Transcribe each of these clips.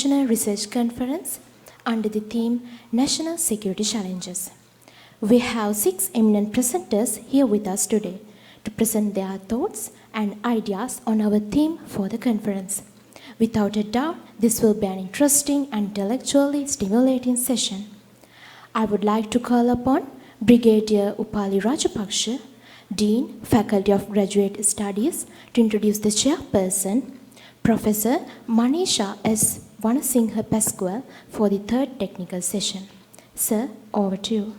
International Research Conference under the theme National Security Challenges. We have 6 eminent presenters here with us today to present their thoughts and ideas on our theme for the conference. Without a doubt, this will be an interesting and intellectually stimulating session. I would like to call upon Brigadier Upali Rajapaksha, Dean, Faculty of Graduate Studies, to introduce the Chairperson, Professor Maneesha S. Wanasinghe-Pasquel, for the third technical session. Sir, over to you.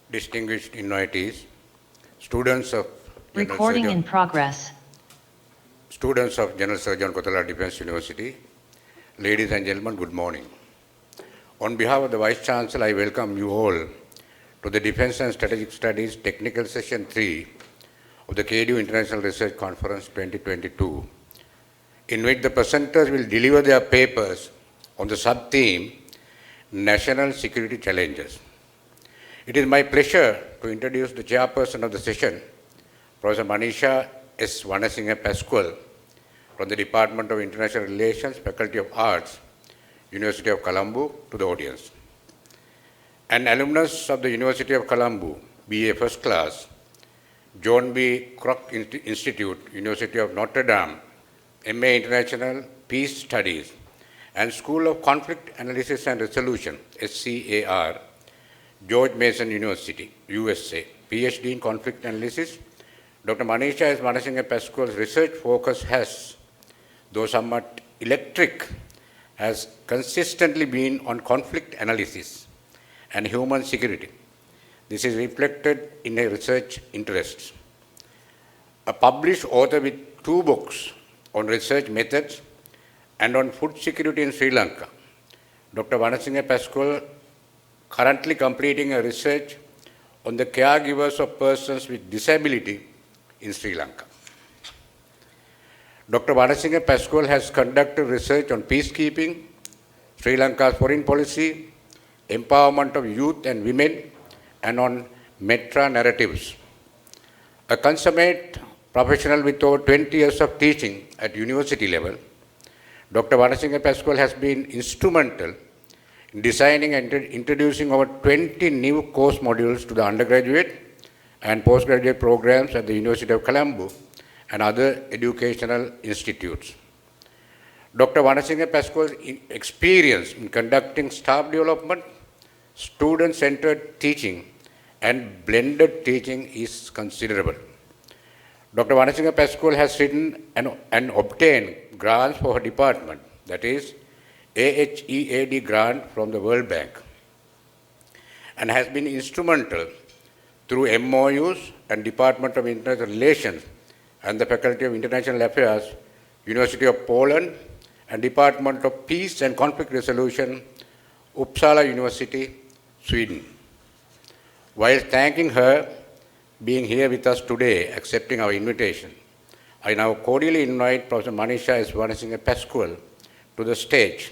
Distinguished invitees, students of Recording in progress. Students of General Surgeon Kottala Defence University, ladies and gentlemen, good morning. On behalf of the Vice Chancellor, I welcome you all to the Defence and Strategic Studies Technical Session 3 of the KDU International Research Conference 2022, in which the presenters will deliver their papers on the sub-theme National Security Challenges. It is my pleasure to introduce the chairperson of the session, Professor Maneesha S. Wanasinghe-Pasquel, from the Department of International Relations, Faculty of Arts, University of Colombo, to the audience. An alumnus of the University of Colombo, BA First Class, John B. Kroc Institute, University of Notre Dame, MA International Peace Studies, and School of Conflict Analysis and Resolution, SCAR, George Mason University, USA, PhD in Conflict Analysis. Dr. Maneesha S. Wanasinghe-Pasquel's research focus has, though somewhat electric, has consistently been on conflict analysis and human security. This is reflected in her research interests. A published author with 2 books on research methods and on food security in Sri Lanka, Dr. Wanasinghe-Pasquel currently completing a research on the caregivers of persons with disability in Sri Lanka. Dr. Wanasinghe-Pasquel has conducted research on peacekeeping, Sri Lanka's foreign policy, empowerment of youth and women, and on meta-narratives. A consummate professional with over 20 years of teaching at university level, Dr. Wanasinghe-Pasquel has been instrumental in designing and introducing over 20 new course modules to the undergraduate and postgraduate programs at the University of Colombo and other educational institutes. Dr. Wanasinghe-Pasquel's experience in conducting staff development, student-centered teaching, and blended teaching is considerable. Dr. Wanasinghe-Pasquel has written and obtained grants for her department, that is, AHEAD grant from the World Bank, and has been instrumental through MOUs and Department of International Relations and the Faculty of International Affairs, University of Poland, and Department of Peace and Conflict Resolution, Uppsala University, Sweden. While thanking her being here with us today, accepting our invitation, I now cordially invite Professor Maneesha S. Wanasinghe-Pasquel to the stage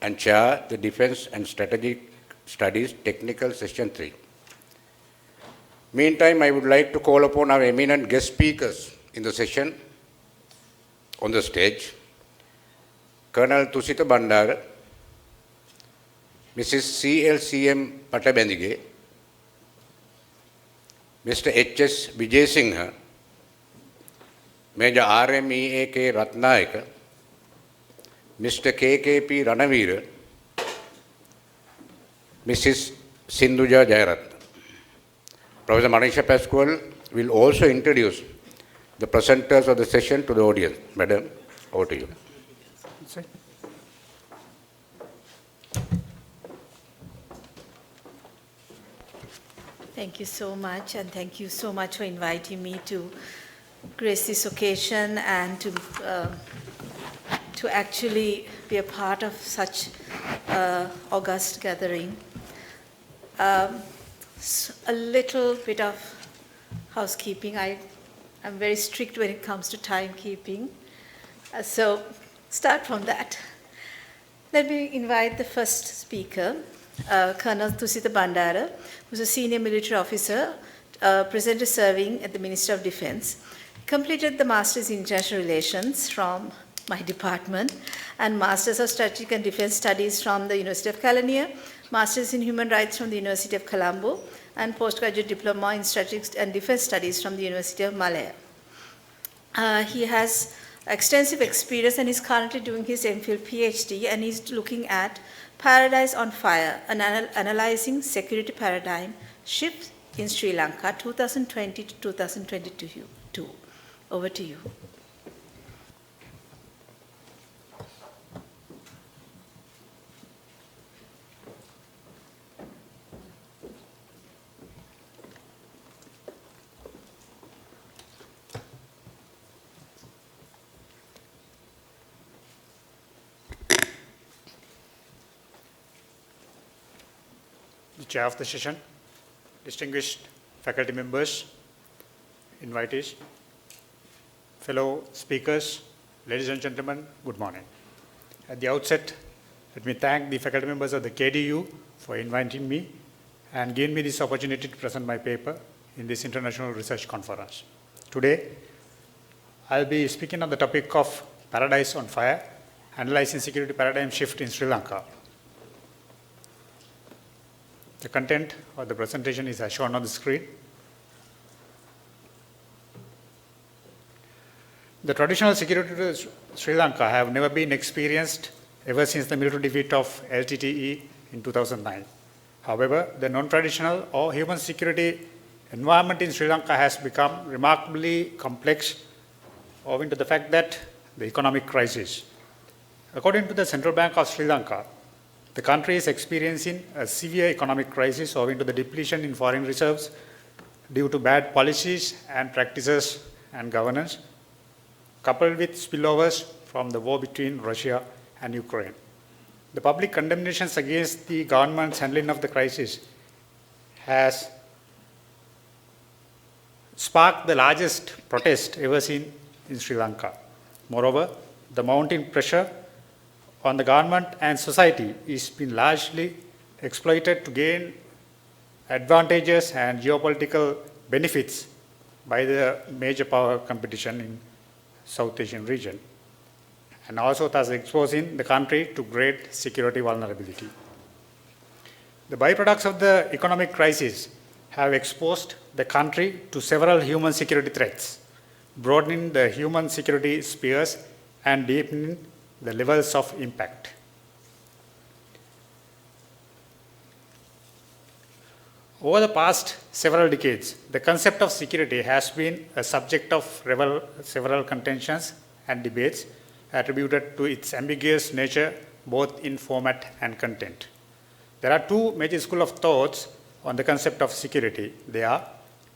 and chair the Defence and Strategic Studies Technical Session 3. Meantime, I would like to call upon our eminent guest speakers in the session on the stage, Colonel Tusita Bandara, Mrs. CLCM Patabendige, Mr. H.S. Wijesinghe, Major RMEK Rathnayaka, Mr. KKP Ranaweera, Mrs. SUW Jayaratne. Professor Maneesha-Pasquel will also introduce the presenters of the session to the audience. Madam, over to you. Thank you so much, and thank you so much for inviting me to grace this occasion and to actually be a part of such august gathering. A little bit of housekeeping. I'm very strict when it comes to timekeeping. So start from that. Let me invite the first speaker, Colonel Thusita Bandara, who's a senior military officer, presently serving at the Ministry of Defense. Completed the Masters in International Relations from my department and Masters of Strategic and Defense Studies from the University of California, Masters in Human Rights from the University of Colombo, and Postgraduate Diploma in Strategic and Defense Studies from the University of Malaya. He has extensive experience and is currently doing his MPhil PhD, and he's looking at Paradise on Fire, analyzing security paradigm shift in Sri Lanka 2020 to 2022. Over to you. The chair of the session, distinguished faculty members, invitees, fellow speakers, ladies and gentlemen, good morning. At the outset, let me thank the faculty members of the KDU for inviting me and giving me this opportunity to present my paper in this international research conference. Today, I'll be speaking on the topic of Paradise on Fire, analyzing security paradigm shift in Sri Lanka. The content of the presentation is as shown on the screen. The traditional security of Sri Lanka have never been experienced ever since the military defeat of LTTE in 2009. However, the non-traditional or human security environment in Sri Lanka has become remarkably complex owing to the fact that the economic crisis. According to the Central Bank of Sri Lanka, the country is experiencing a severe economic crisis owing to the depletion in foreign reserves due to bad policies and practices and governance, coupled with spillovers from the war between Russia and Ukraine. The public condemnations against the government's handling of the crisis has sparked the largest protest ever seen in Sri Lanka. Moreover, the mounting pressure on the government and society is being largely exploited to gain advantages and geopolitical benefits by the major power competition in South Asian region, and also thus exposing the country to great security vulnerability. The byproducts of the economic crisis have exposed the country to several human security threats, broadening the human security spheres and deepening the levels of impact. Over the past several decades, the concept of security has been a subject of several contentions and debates attributed to its ambiguous nature both in format and content. There are two major schools of thoughts on the concept of security. They are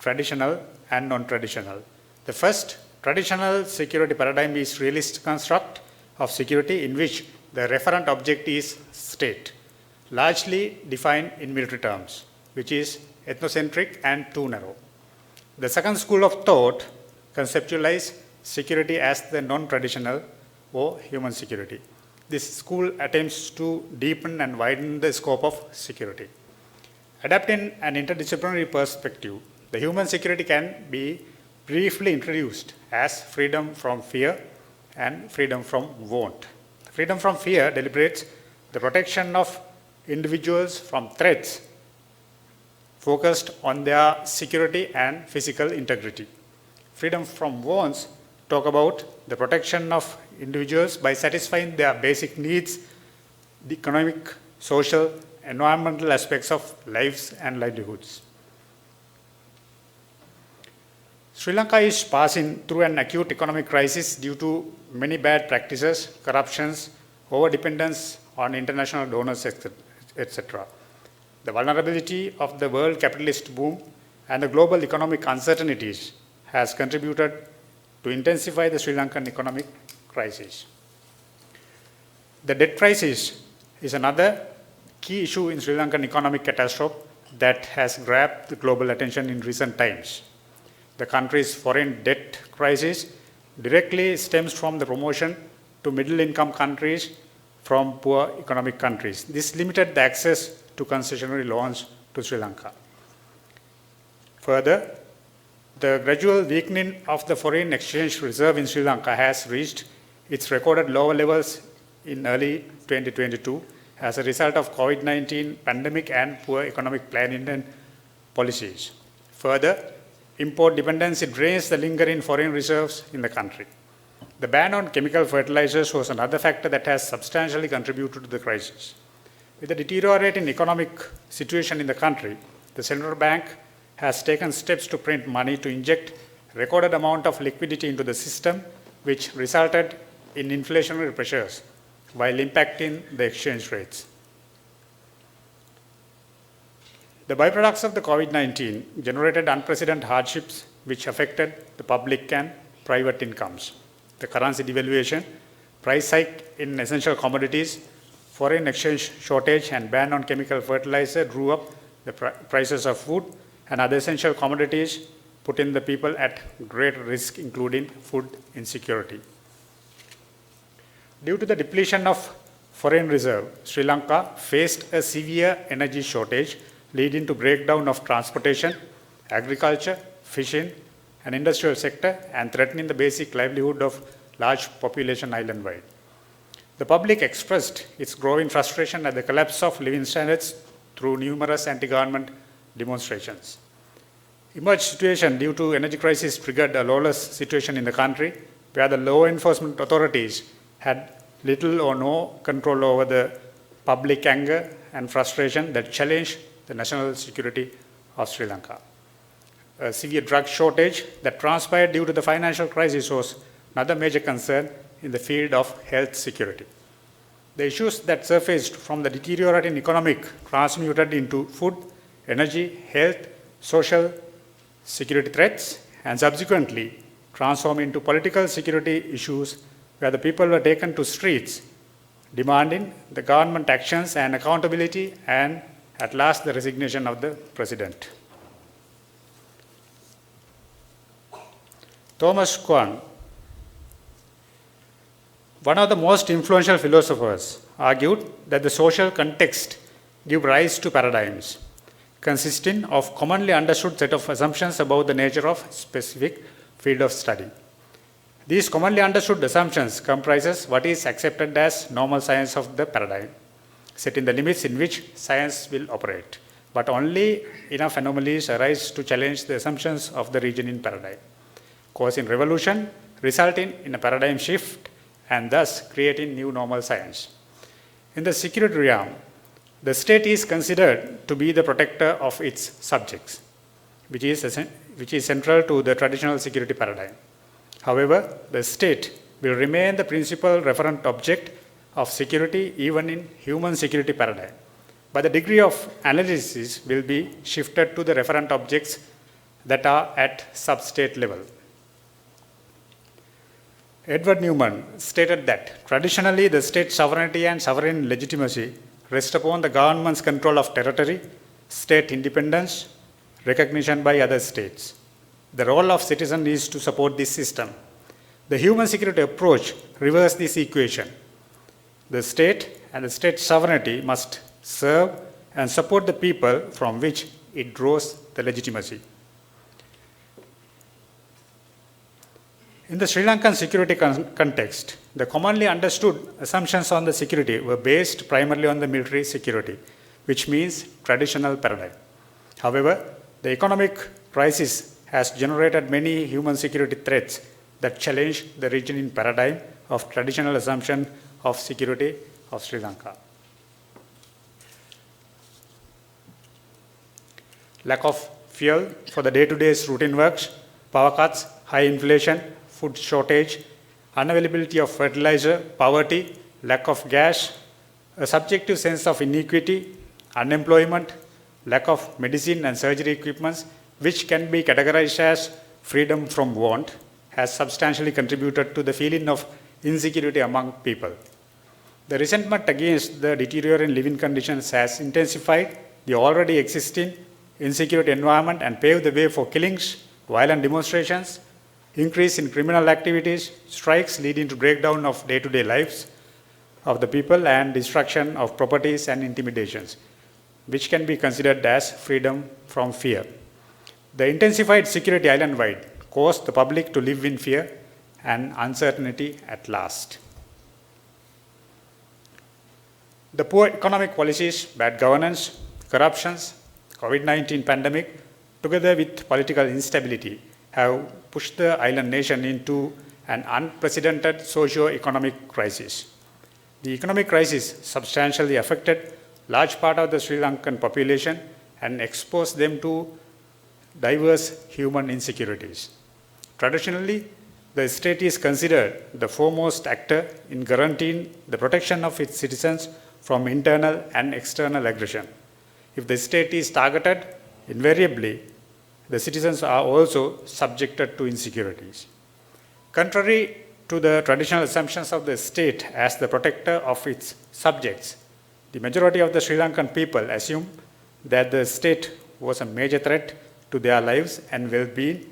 traditional and non-traditional. The first, traditional security paradigm is realist construct of security in which the referent object is state, largely defined in military terms, which is ethnocentric and too narrow. The second school of thought conceptualizes security as the non-traditional or human security. This school attempts to deepen and widen the scope of security. Adapting an interdisciplinary perspective, the human security can be briefly introduced as freedom from fear and freedom from want. Freedom from fear deliberates the protection of individuals from threats focused on their security and physical integrity. Freedom from wants talk about the protection of individuals by satisfying their basic needs, the economic, social, environmental aspects of lives and livelihoods. Sri Lanka is passing through an acute economic crisis due to many bad practices, corruptions, over-dependence on international donors, etc. The vulnerability of the world capitalist boom and the global economic uncertainties has contributed to intensify the Sri Lankan economic crisis. The debt crisis is another key issue in Sri Lankan economic catastrophe that has grabbed the global attention in recent times. The country's foreign debt crisis directly stems from the promotion to middle-income countries from poor economic countries. This limited the access to concessionary loans to Sri Lanka. Further, the gradual weakening of the foreign exchange reserve in Sri Lanka has reached its recorded lower levels in early 2022 as a result of COVID-19 pandemic and poor economic planning and policies. Further, import dependency drains the lingering foreign reserves in the country. The ban on chemical fertilizers was another factor that has substantially contributed to the crisis. With the deteriorating economic situation in the country, the central bank has taken steps to print money to inject recorded amount of liquidity into the system, which resulted in inflationary pressures while impacting the exchange rates. The byproducts of the COVID-19 generated unprecedented hardships which affected the public and private incomes. The currency devaluation, price hike in essential commodities, foreign exchange shortage, and ban on chemical fertilizer drew up the prices of food and other essential commodities, putting the people at great risk, including food insecurity. Due to the depletion of foreign reserve, Sri Lanka faced a severe energy shortage, leading to breakdown of transportation, agriculture, fishing, and industrial sector, and threatening the basic livelihood of large population island-wide. The public expressed its growing frustration at the collapse of living standards through numerous anti-government demonstrations. Emerged situation due to energy crisis triggered a lawless situation in the country, where the law enforcement authorities had little or no control over the public anger and frustration that challenged the national security of Sri Lanka. A severe drug shortage that transpired due to the financial crisis was another major concern in the field of health security. The issues that surfaced from the deteriorating economic transmuted into food, energy, health, social security threats, and subsequently transformed into political security issues where the people were taken to streets demanding the government actions and accountability, and at last the resignation of the president. Thomas Kuhn, one of the most influential philosophers, argued that the social context gives rise to paradigms consisting of commonly understood set of assumptions about the nature of specific field of study. These commonly understood assumptions comprises what is accepted as normal science of the paradigm, setting the limits in which science will operate, but only enough anomalies arise to challenge the assumptions of the reasoning paradigm, causing revolution, resulting in a paradigm shift, and thus creating new normal science. In the security realm, the state is considered to be the protector of its subjects, which is central to the traditional security paradigm. However, the state will remain the principal referent object of security even in human security paradigm, but the degree of analysis will be shifted to the referent objects that are at sub-state level. Edward Newman stated that traditionally the state sovereignty and sovereign legitimacy rest upon the government's control of territory, state independence, recognition by other states. The role of citizen is to support this system. The human security approach reverses this equation. The state and the state sovereignty must serve and support the people from which it draws the legitimacy. In the Sri Lankan security context, the commonly understood assumptions on the security were based primarily on the military security, which means traditional paradigm. However, the economic crisis has generated many human security threats that challenge the reasoning paradigm of traditional assumption of security of Sri Lanka. Lack of fuel for the day-to-day routine works, power cuts, high inflation, food shortage, unavailability of fertilizer, poverty, lack of gas, a subjective sense of inequity, unemployment, lack of medicine and surgery equipments, which can be categorized as freedom from want, has substantially contributed to the feeling of insecurity among people. The resentment against the deteriorating living conditions has intensified the already existing insecurity environment and paved the way for killings, violent demonstrations, increase in criminal activities, strikes leading to breakdown of day-to-day lives of the people and destruction of properties and intimidations, which can be considered as freedom from fear. The intensified security island-wide caused the public to live in fear and uncertainty at last. The poor economic policies, bad governance, corruptions, COVID-19 pandemic, together with political instability, have pushed the island nation into an unprecedented socio-economic crisis. The economic crisis substantially affected large part of the Sri Lankan population and exposed them to diverse human insecurities. Traditionally, the state is considered the foremost actor in guaranteeing the protection of its citizens from internal and external aggression. If the state is targeted, invariably, the citizens are also subjected to insecurities. Contrary to the traditional assumptions of the state as the protector of its subjects, the majority of the Sri Lankan people assume that the state was a major threat to their lives and well-being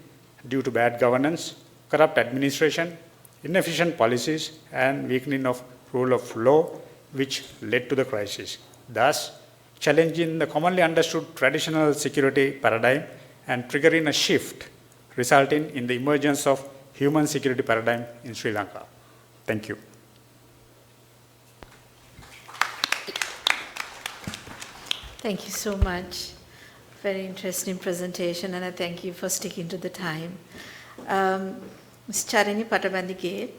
due to bad governance, corrupt administration, inefficient policies, and weakening of rule of law, which led to the crisis, thus challenging the commonly understood traditional security paradigm and triggering a shift, resulting in the emergence of human security paradigm in Sri Lanka. Thank you. Thank you so much. Very interesting presentation, and I thank you for sticking to the time. Ms. CLCM Patabendige,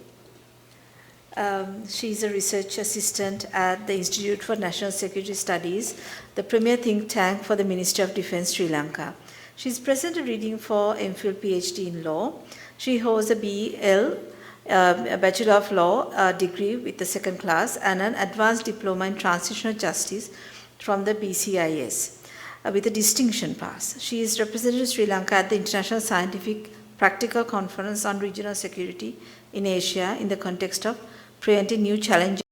she's a research assistant at the Institute for National Security Studies, the premier think tank for the Ministry of Defence, Sri Lanka. She's presently reading for MPhil PhD in law. She holds a BL, a Bachelor of Law degree with the second class, and an advanced diploma in transitional justice from the BCIS with a distinction pass. She is represented Sri Lanka at the International Scientific Practical Conference on Regional Security in Asia in the context of preventing new challenges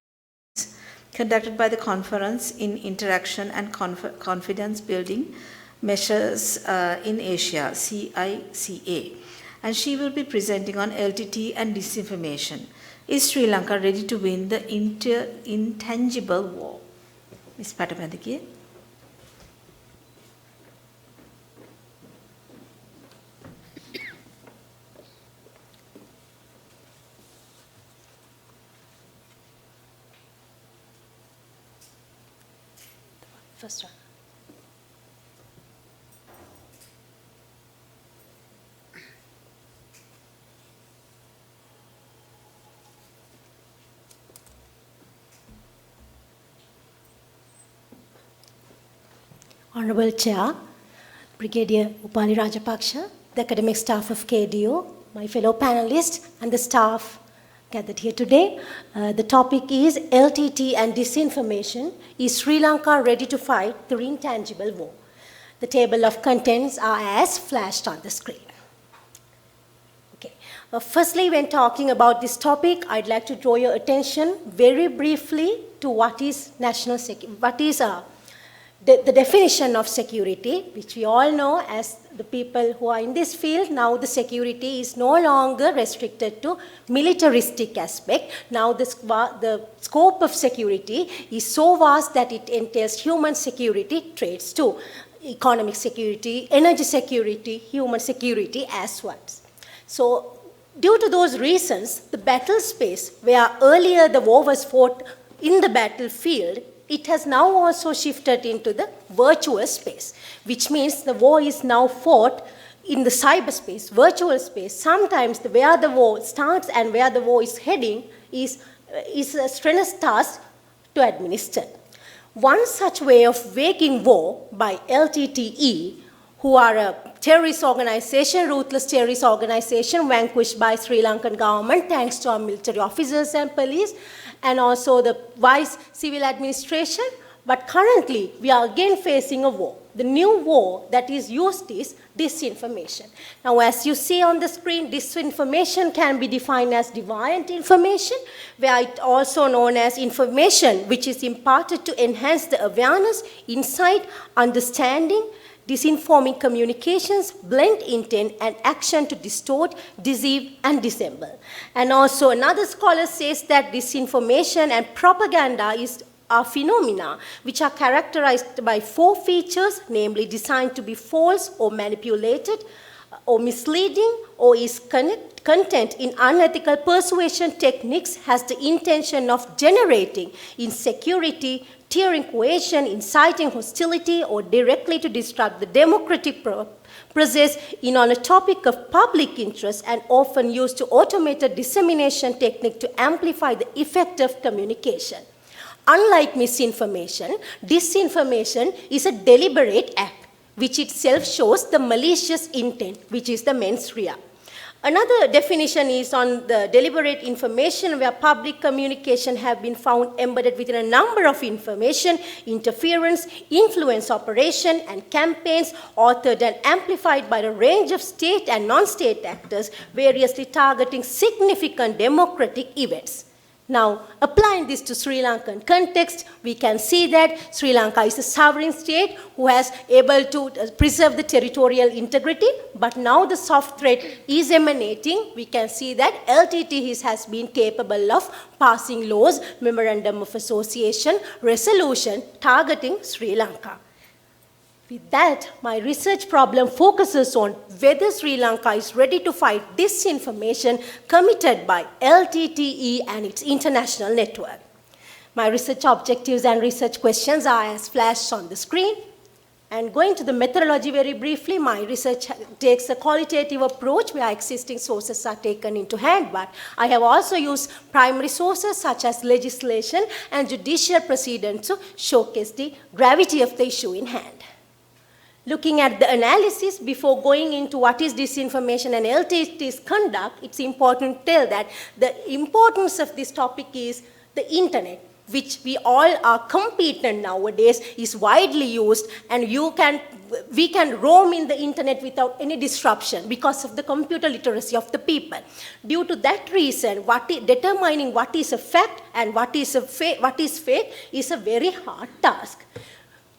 conducted by the Conference in Interaction and Confidence Building Measures in Asia, CICA. And she will be presenting on LTTE and disinformation. Is Sri Lanka ready to win the intangible war? Ms. Patabendige. First one. Honorable Chair, Brigadier Upali Rajapaksha, the academic staff of KDO, my fellow panelists, and the staff gathered here today. The topic is LTTE and disinformation. Is Sri Lanka ready to fight the intangible war? The table of contents are as flashed on the screen. Okay. Firstly, when talking about this topic, I'd like to draw your attention very briefly to what is national security, what is the definition of security, which we all know as the people who are in this field. Now the security is no longer restricted to militaristic aspect. Now the scope of security is so vast that it entails human security traits too. Economic security, energy security, human security as well. So due to those reasons, the battle space where earlier the war was fought in the battlefield, it has now also shifted into the virtual space, which means the war is now fought in the cyberspace, virtual space. Sometimes where the war starts and where the war is heading is a strenuous task to administer. One such way of waging war by LTTE, who are a terrorist organization, ruthless terrorist organization vanquished by Sri Lankan government thanks to our military officers and police, and also the vice civil administration. But currently, we are again facing a war. The new war that is used is disinformation. Now, as you see on the screen, disinformation can be defined as deviant information, where it also known as information which is imparted to enhance the awareness, insight, understanding, disinforming communications, blend intent and action to distort, deceive, and dissemble. And also another scholar says that disinformation and propaganda are phenomena which are characterized by 4 features, namely designed to be false or manipulated, or misleading, or is content in unethical persuasion techniques, has the intention of generating insecurity, tearing cohesion, inciting hostility, or directly to disrupt the democratic process on a topic of public interest, and often used to automated dissemination technique to amplify the effect of communication. Unlike misinformation, disinformation is a deliberate act, which itself shows the malicious intent, which is the mens rea. Another definition is on the deliberate information, where public communication have been found embedded within a number of information, interference, influence operation, and campaigns authored and amplified by a range of state and non-state actors, variously targeting significant democratic events. Now, applying this to Sri Lankan context, we can see that Sri Lanka is a sovereign state who has able to preserve the territorial integrity, but now the soft threat is emanating. We can see that LTTE has been capable of passing laws, memorandum of association, resolution targeting Sri Lanka. With that, my research problem focuses on whether Sri Lanka is ready to fight disinformation committed by LTTE and its international network. My research objectives and research questions are as flashed on the screen. And going to the methodology very briefly, my research takes a qualitative approach where existing sources are taken into hand, but I have also used primary sources such as legislation and judicial precedents to showcase the gravity of the issue in hand. Looking at the analysis before going into what is disinformation and LTTE's conduct, it's important to tell that the importance of this topic is the internet, which we all are competent nowadays, is widely used, and we can roam in the internet without any disruption because of the computer literacy of the people. Due to that reason, determining what is a fact and what is fake is a very hard task.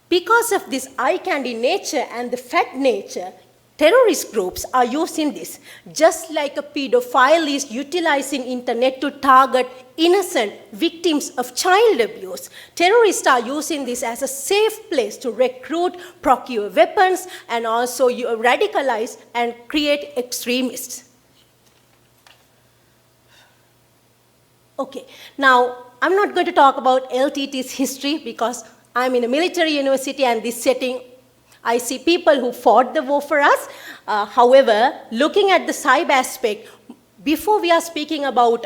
Because of this eye candy nature and the fact nature, terrorist groups are using this. Just like a pedophile is utilizing internet to target innocent victims of child abuse, terrorists are using this as a safe place to recruit, procure weapons, and also radicalize and create extremists. Okay, now I'm not going to talk about LTT's history because I'm in a military university, and this setting, I see people who fought the war for us. However, looking at the cyber aspect, before we are speaking about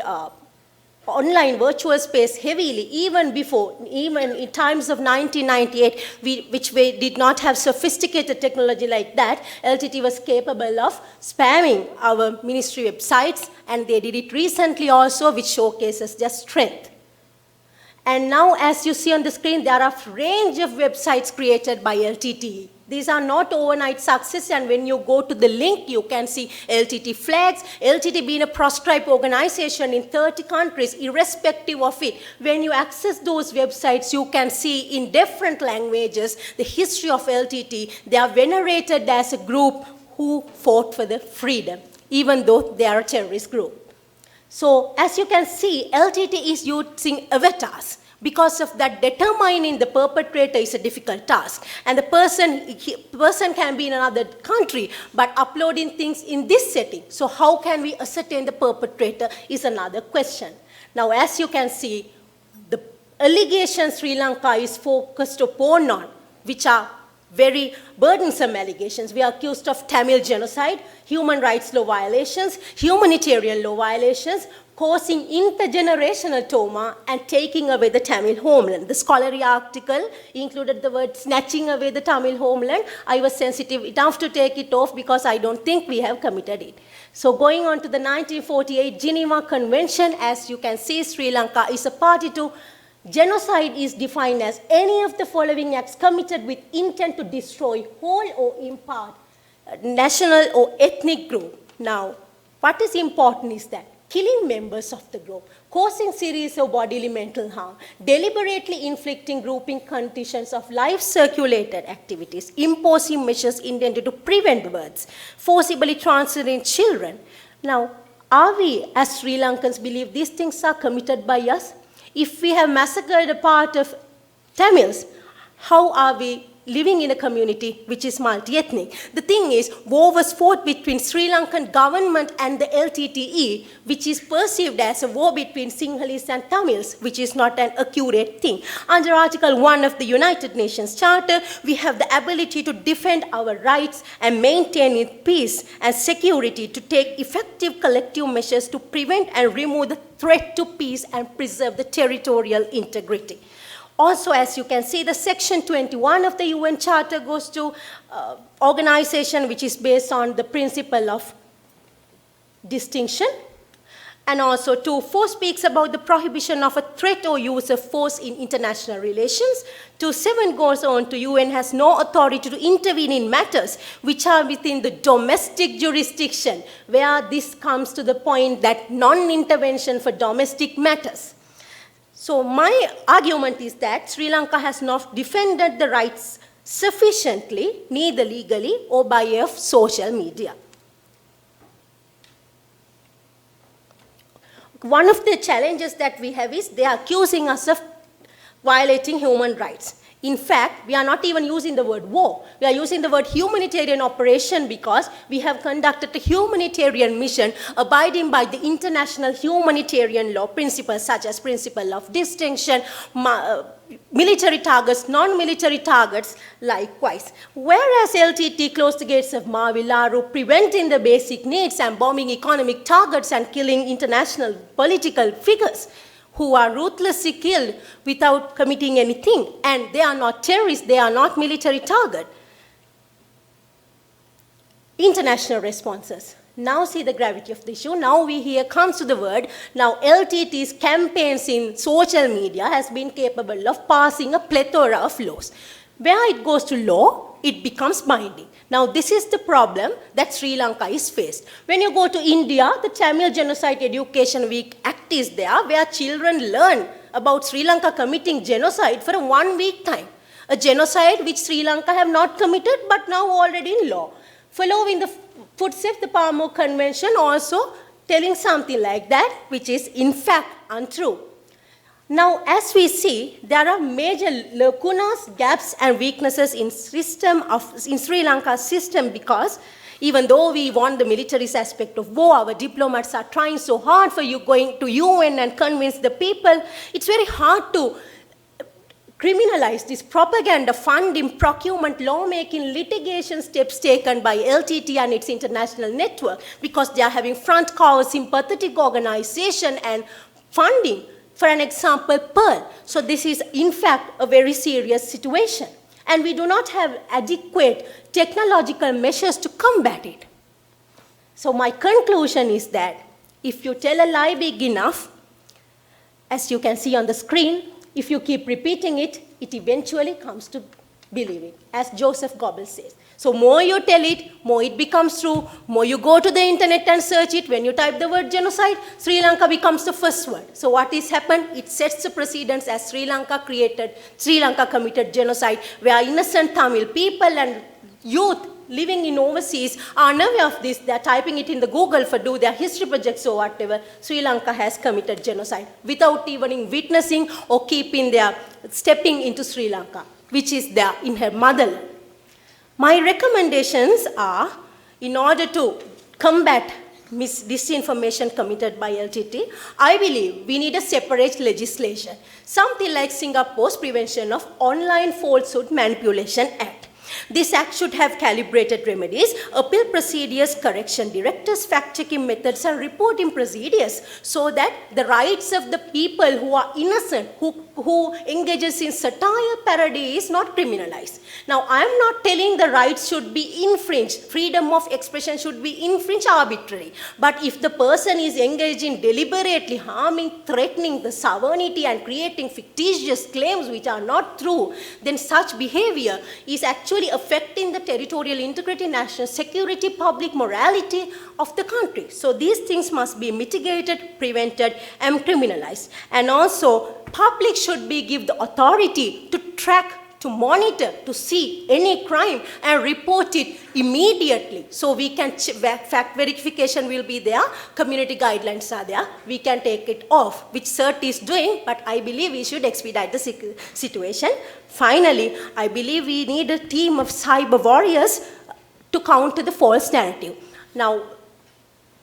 online virtual space heavily, even in times of 1998, which we did not have sophisticated technology like that, LTT was capable of spamming our ministry websites, and they did it recently also, which showcases their strength. And now, as you see on the screen, there are a range of websites created by LTTE. These are not overnight success, and when you go to the link, you can see LTT flags, LTT being a proscribed organization in 30 countries, irrespective of it. When you access those websites, you can see in different languages the history of LTT. They are venerated as a group who fought for the freedom, even though they are a terrorist group. So, as you can see, LTT is using avatars. Because of that, determining the perpetrator is a difficult task. And the person can be in another country, but uploading things in this setting. So how can we ascertain the perpetrator is another question. Now, as you can see, the allegations Sri Lanka is focused upon on, which are very burdensome allegations. We are accused of Tamil genocide, human rights law violations, humanitarian law violations, causing intergenerational trauma, and taking away the Tamil homeland. The scholarly article included the word snatching away the Tamil homeland. I was sensitive enough to take it off because I don't think we have committed it. So going on to the 1948 Geneva Convention, as you can see, Sri Lanka is a party to. Genocide is defined as any of the following acts committed with intent to destroy whole or in part national or ethnic group. Now, what is important is that killing members of the group, causing series of bodily mental harm, deliberately inflicting grouping conditions of life-circulated activities, imposing measures intended to prevent births, forcibly transferring children. Now, are we, as Sri Lankans, believe these things are committed by us? If we have massacred a part of Tamils, how are we living in a community which is multi-ethnic? The thing is, war was fought between Sri Lankan government and the LTTE, which is perceived as a war between Sinhalese and Tamils, which is not an accurate thing. Under Article 1 of the United Nations Charter, we have the ability to defend our rights and maintain peace and security, to take effective collective measures to prevent and remove the threat to peace and preserve the territorial integrity. Also, as you can see, the Section 21 of the UN Charter goes to organization which is based on the principle of distinction. And also 2.4 speaks about the prohibition of a threat or use of force in international relations. 2.7 goes on to UN has no authority to intervene in matters which are within the domestic jurisdiction, where this comes to the point that non-intervention for domestic matters. So my argument is that Sri Lanka has not defended the rights sufficiently, neither legally or by way of social media. One of the challenges that we have is they are accusing us of violating human rights. In fact, we are not even using the word war. We are using the word humanitarian operation because we have conducted a humanitarian mission abiding by the international humanitarian law principles such as principle of distinction, military targets, non-military targets, likewise. Whereas LTTE closed the gates of Mavilaru, preventing the basic needs and bombing economic targets and killing international political figures who are ruthlessly killed without committing anything. And they are not terrorists, they are not military target. International responses. Now see the gravity of the issue. Now we here comes to the word. Now LTT's campaigns in social media has been capable of passing a plethora of laws. Where it goes to law, it becomes binding. Now this is the problem that Sri Lanka is faced. When you go to India, the Tamil Genocide Education Week Act is there, where children learn about Sri Lanka committing genocide for a 1 week time. A genocide which Sri Lanka have not committed but now already in law. Following the footsteps, the Palmo Convention also telling something like that, which is in fact untrue. Now, as we see, there are major lacunas, gaps, and weaknesses in Sri Lanka's system, because even though we want the militarist aspect of war, our diplomats are trying so hard for you going to UN and convince the people. It's very hard to criminalize this propaganda, funding, procurement, lawmaking, litigation steps taken by LTTE and its international network, because they are having front cover, sympathetic organization and funding. For an example, Pearl. So this is in fact a very serious situation. And we do not have adequate technological measures to combat it. So my conclusion is that if you tell a lie big enough, as you can see on the screen, if you keep repeating it, it eventually comes to believing, as Joseph Goebbels says. So more you tell it, more it becomes true. More you go to the internet and search it. When you type the word genocide, Sri Lanka becomes the first word. So what is happened? It sets the precedence as Sri Lanka committed genocide, where innocent Tamil people and youth living in overseas are unaware of this. They are typing it in the Google for do their history projects or whatever. Sri Lanka has committed genocide without even witnessing or stepping into Sri Lanka, which is there in her motherland. My recommendations are, in order to combat disinformation committed by LTTE, I believe we need a separate legislation, something like Singapore's Prevention of Online Falsehood Manipulation Act. This act should have calibrated remedies, appeal procedures, correction directives, fact-checking methods, and reporting procedures, so that the rights of the people who are innocent, who engages in satire, parody is not criminalized. Now, I am not telling the rights should be infringed, freedom of expression should be infringed arbitrarily. But if the person is engaged in deliberately harming, threatening the sovereignty and creating fictitious claims which are not true, then such behavior is actually actually affecting the territorial integrity, national security, public morality of the country. So these things must be mitigated, prevented, and criminalized. And also, public should be given the authority to track, to monitor, to see any crime and report it immediately. So we can, fact verification will be there, community guidelines are there, we can take it off, which CERT is doing, but I believe we should expedite the situation. Finally, I believe we need a team of cyber warriors to counter the false narrative. Now,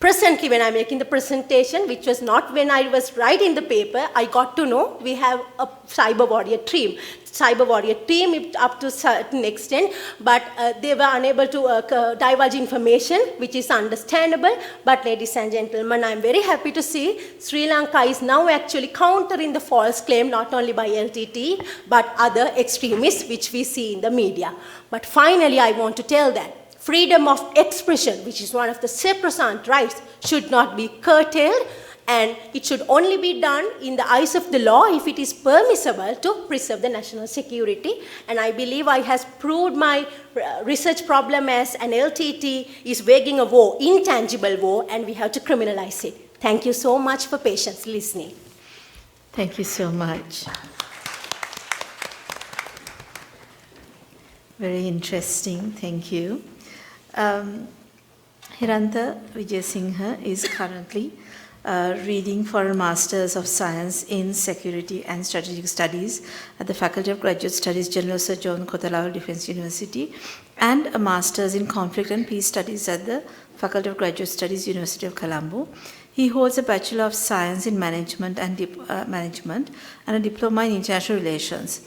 presently, when I'm making the presentation, which was not when I was writing the paper, I got to know we have a cyber warrior team. Cyber warrior team up to a certain extent, but they were unable to divulge information, which is understandable. But ladies and gentlemen, I'm very happy to see Sri Lanka is now actually countering the false claim, not only by LTTE, but other extremists, which we see in the media. But finally, I want to tell that freedom of expression, which is one of the sacrosanct rights, should not be curtailed, and it should only be done in the eyes of the law if it is permissible to preserve the national security. And I believe I has proved my research problem as an LTT is waging a war, intangible war, and we have to criminalize it. Thank you so much for patience listening. Thank you so much. Very interesting, thank you. Hiranta Wijesinghe is currently reading for a Masters of Science in Security and Strategic Studies at the Faculty of Graduate Studies, General Sir John Kothalawa Defence University, and a Masters in Conflict and Peace Studies at the Faculty of Graduate Studies, University of Colombo. He holds a Bachelor of Science in Management and a Diploma in International Relations.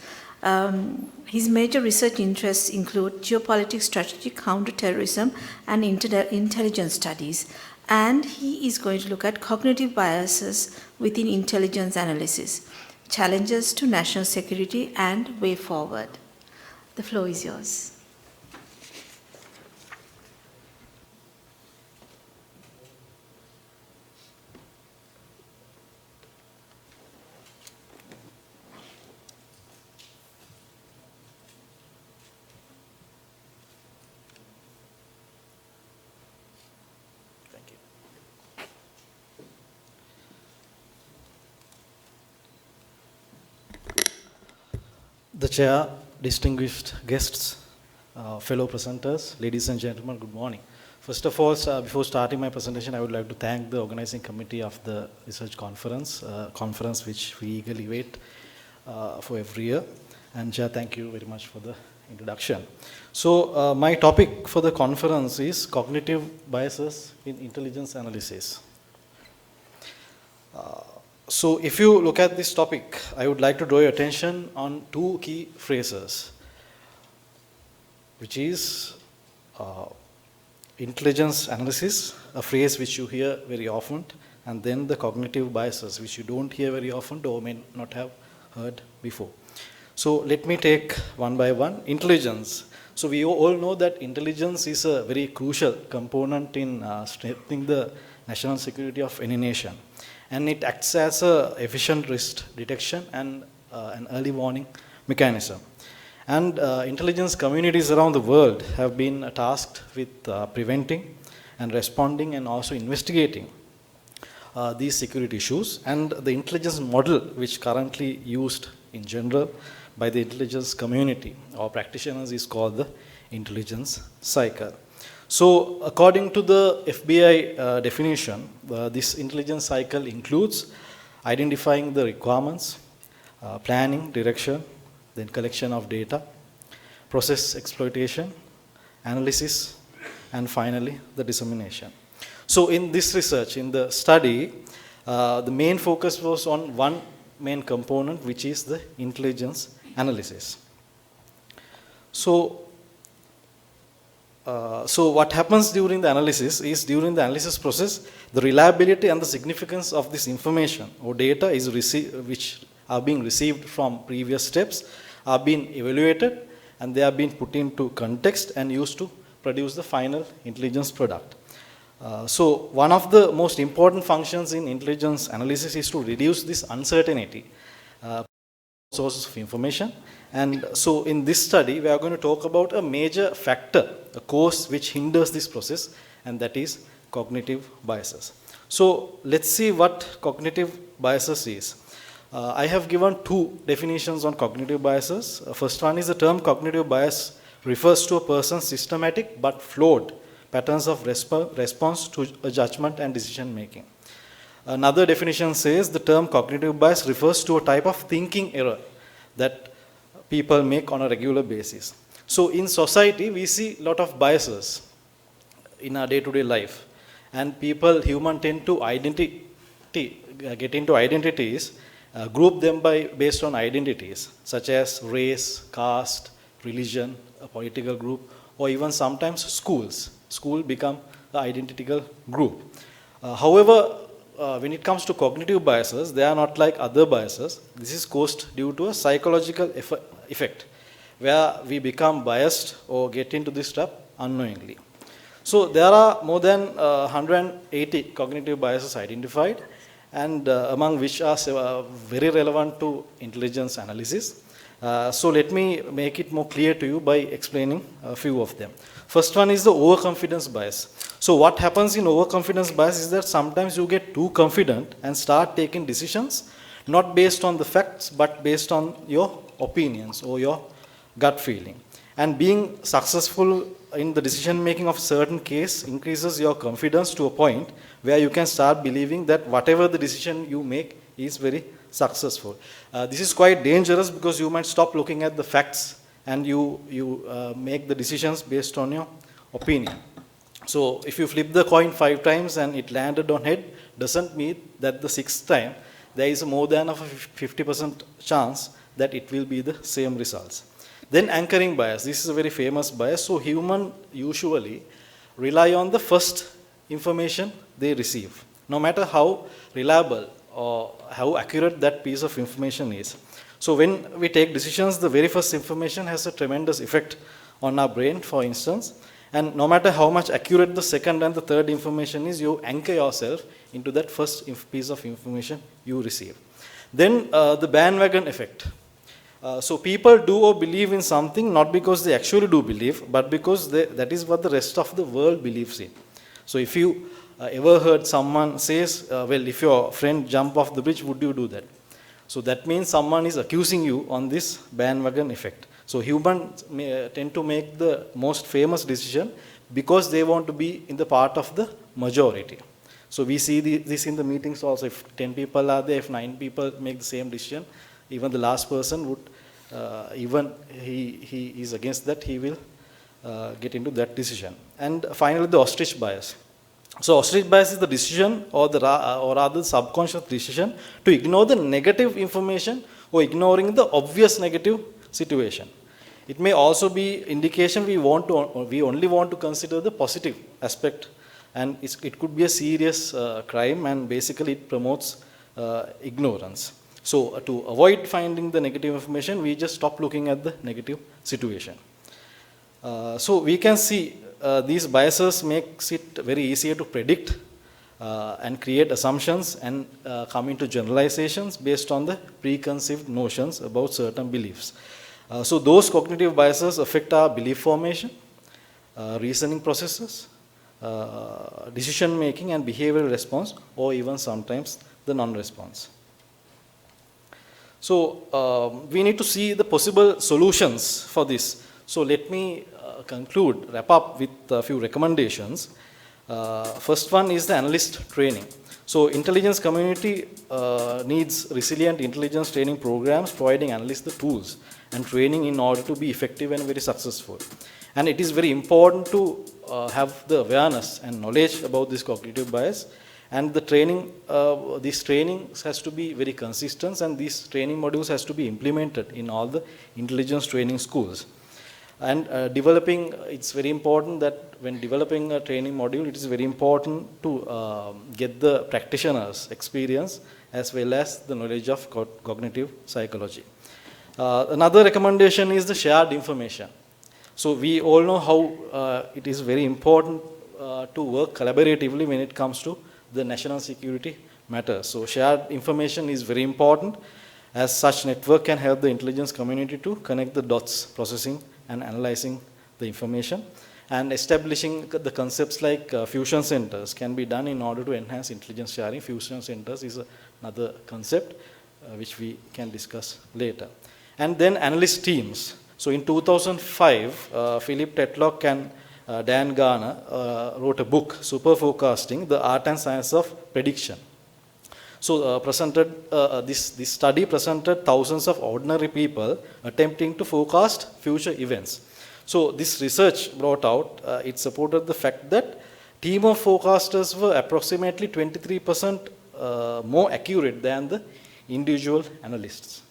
His major research interests include geopolitics, strategy, counterterrorism, and intelligence studies. And he is going to look at cognitive biases within intelligence analysis, challenges to national security, and way forward. The floor is yours. The Chair, distinguished guests, fellow presenters, ladies and gentlemen, good morning. First of all, before starting my presentation, I would like to thank the organizing committee of the research conference, which we eagerly wait for every year. And Chair, thank you very much for the introduction. So my topic for the conference is cognitive biases in intelligence analysis. So if you look at this topic, I would like to draw your attention on two key phrases, which is intelligence analysis, a phrase which you hear very often, and then the cognitive biases, which you don't hear very often or may not have heard before. So let me take one by one. Intelligence. So we all know that intelligence is a very crucial component in strengthening the national security of any nation. And it acts as an efficient risk detection and an early warning mechanism. And intelligence communities around the world have been tasked with preventing and responding and also investigating these security issues. And the intelligence model, which currently used in general by the intelligence community or practitioners, is called the intelligence cycle. So according to the FBI definition, this intelligence cycle includes identifying the requirements, planning, direction, then collection of data, process exploitation, analysis, and finally the dissemination. So in this research, in the study, the main focus was on one main component, which is the intelligence analysis. So what happens during the analysis is, during the analysis process, the reliability and the significance of this information or data is which are being received from previous steps are being evaluated, and they are being put into context and used to produce the final intelligence product. So one of the most important functions in intelligence analysis is to reduce this uncertainty sources of information. And so in this study, we are going to talk about a major factor, a cause which hinders this process, and that is cognitive biases. So let's see what cognitive biases is. I have given two definitions on cognitive biases. First one is the term cognitive bias refers to a person's systematic but flawed patterns of response to a judgment and decision making. Another definition says the term cognitive bias refers to a type of thinking error that people make on a regular basis. So in society, we see a lot of biases in our day-to-day life. And human tend to get into identities, group them based on identities, such as race, caste, religion, a political group, or even sometimes schools. School become the identical group. However, when it comes to cognitive biases, they are not like other biases. This is caused due to a psychological effect, where we become biased or get into this trap unknowingly. So there are more than 180 cognitive biases identified, and among which are very relevant to intelligence analysis. So let me make it more clear to you by explaining a few of them. First one is the overconfidence bias. So what happens in overconfidence bias is that sometimes you get too confident and start taking decisions not based on the facts but based on your opinions or your gut feeling. And being successful in the decision making of a certain case increases your confidence to a point where you can start believing that whatever the decision you make is very successful. This is quite dangerous because you might stop looking at the facts and you make the decisions based on your opinion. So if you flip the coin 5 times and it landed on head, doesn't mean that the 6th time there is more than a 50% chance that it will be the same results. Then anchoring bias. This is a very famous bias. So humans usually rely on the first information they receive, no matter how reliable or how accurate that piece of information is. So when we take decisions, the very first information has a tremendous effect on our brain, for instance. And no matter how much accurate the second and the third information is, you anchor yourself into that first piece of information you receive. Then the bandwagon effect. So people do or believe in something not because they actually do believe, but because that is what the rest of the world believes in. So if you ever heard someone says, well, if your friend jump off the bridge, would you do that? So that means someone is accusing you on this bandwagon effect. So humans tend to make the most famous decision because they want to be in the part of the majority. So we see this in the meetings also. If 10 people are there, if 9 people make the same decision, even the last person would, even he is against that, he will get into that decision. And finally, the ostrich bias. So ostrich bias is the decision or rather subconscious decision to ignore the negative information or ignoring the obvious negative situation. It may also be indication we only want to consider the positive aspect, and it could be a serious crime, and basically it promotes ignorance. So to avoid finding the negative information, we just stop looking at the negative situation. So we can see these biases makes it very easier to predict and create assumptions and come into generalizations based on the preconceived notions about certain beliefs. So those cognitive biases affect our belief formation, reasoning processes, decision making and behavioral response, or even sometimes the non-response. So we need to see the possible solutions for this. So let me wrap up with a few recommendations. First one is the analyst training. So intelligence community needs resilient intelligence training programs providing analysts the tools and training in order to be effective and very successful. And it is very important to have the awareness and knowledge about this cognitive bias. And the training, these trainings has to be very consistent, and these training modules has to be implemented in all the intelligence training schools. And it's very important that when developing a training module, it is very important to get the practitioners' experience as well as the knowledge of cognitive psychology. Another recommendation is the shared information. So we all know how it is very important to work collaboratively when it comes to the national security matters. So shared information is very important. as such network can help the intelligence community to connect the dots, processing and analyzing the information. And establishing the concepts like fusion centers can be done in order to enhance intelligence sharing. Fusion centers is another concept which we can discuss later. And then analyst teams. So in 2005, Philip Tetlock and Dan Garner wrote a book, Super Forecasting, the Art and Science of Prediction. So this study presented thousands of ordinary people attempting to forecast future events. So this research brought out, it supported the fact that team of forecasters were approximately 23% more accurate than the individual analysts.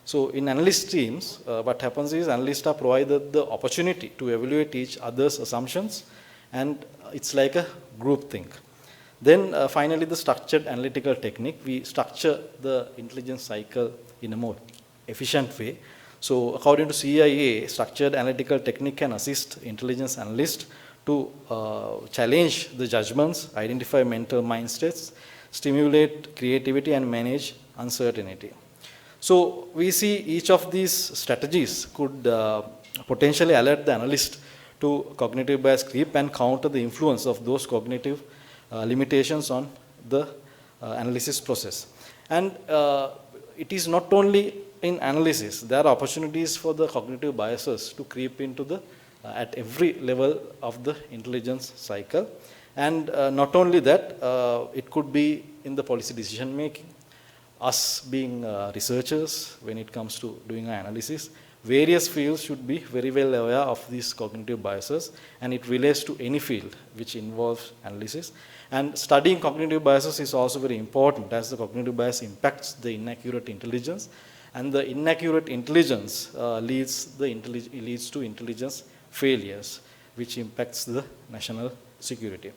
So in analyst teams, what happens is analysts are provided the opportunity to evaluate each other's assumptions, and it's like a group think. Then finally, the structured analytical technique. We structure the intelligence cycle in a more efficient way. So according to CIA, structured analytical technique can assist intelligence analysts to challenge the judgments, identify mental mind states, stimulate creativity, and manage uncertainty. So we see each of these strategies could potentially alert the analyst to cognitive bias creep and counter the influence of those cognitive limitations on the analysis process. And it is not only in analysis, there are opportunities for the cognitive biases to creep into the at every level of the intelligence cycle. And not only that, it could be in the policy decision making. Us being researchers, when it comes to doing an analysis, various fields should be very well aware of these cognitive biases, and it relates to any field which involves analysis. And studying cognitive biases is also very important, as the cognitive bias impacts the inaccurate intelligence, and the inaccurate intelligence leads to intelligence failures, which impacts the national security.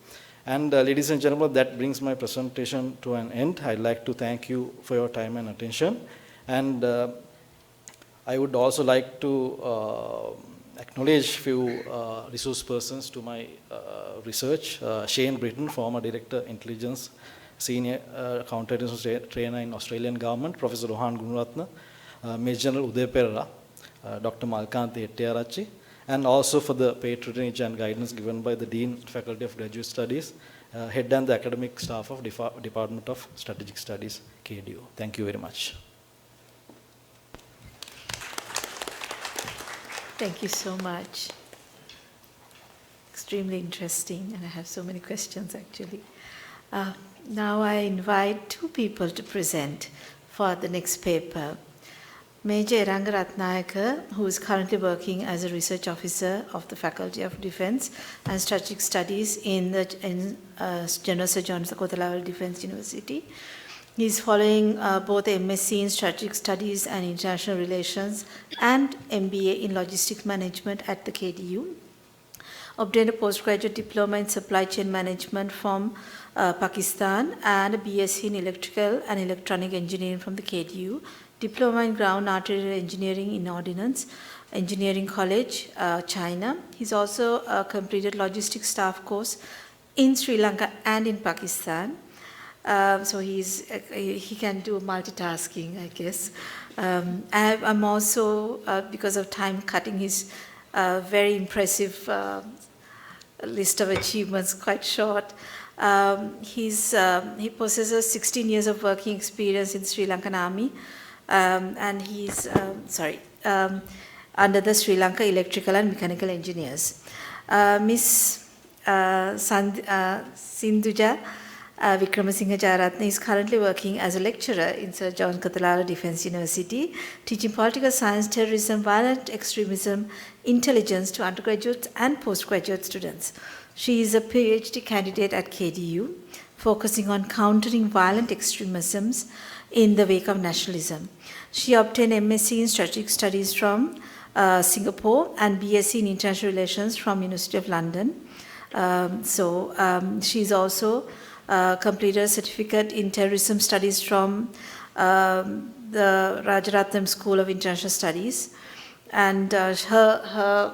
And ladies and gentlemen, that brings my presentation to an end. I'd like to thank you for your time and attention. And I would also like to acknowledge few resource persons to my research. Shane Britton, former Director Intelligence, Senior Counterintelligence Trainer in Australian Government, Professor Rohan Gunaratne, Major General Uday Perera, Dr. Malkanthi Hettiarachchi, and also for the patronage and guidance given by the Dean, Faculty of Graduate Studies, Head and the Academic Staff of Department of Strategic Studies, KDU. Thank you very much. Thank you so much. Extremely interesting, and I have so many questions actually. Now I invite two people to present for the next paper. Major Rathnayaka, who is currently working as a research officer of the Faculty of Defence and Strategic Studies in General Sir John Kothawala Defence University. He is following both MSc in Strategic Studies and International Relations and MBA in Logistics Management at the KDU. Obtained a postgraduate diploma in Supply Chain Management from Pakistan and a BSc in Electrical and Electronic Engineering from the KDU. Diploma in Ground Artillery Engineering in Ordnance Engineering College, China. He's also completed Logistics Staff course in Sri Lanka and in Pakistan. So he can do multitasking, I guess. I'm also, because of time, cutting his very impressive list of achievements quite short. He possesses 16 years of working experience in Sri Lankan Army. And he's, under the Sri Lanka Electrical and Mechanical Engineers. Miss Sindhuja Wickramasinghe Jayaratne is currently working as a lecturer in Sir John Kothawala Defence University, teaching political science, terrorism, violent extremism, intelligence to undergraduates and postgraduate students. She is a PhD candidate at KDU, focusing on countering violent extremisms in the wake of nationalism. She obtained MSc in Strategic Studies from Singapore and BSc in International Relations from University of London. She's also completed a certificate in Terrorism Studies from the Rajaratnam School of International Studies. And her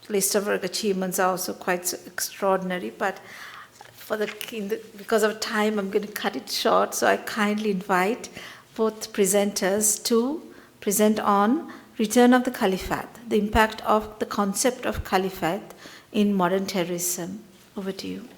list of work achievements are also quite extraordinary, but because of time, I'm going to cut it short. So I kindly invite both presenters to present on Return of the Caliphate, the impact of the concept of Caliphate in modern terrorism. Over to you.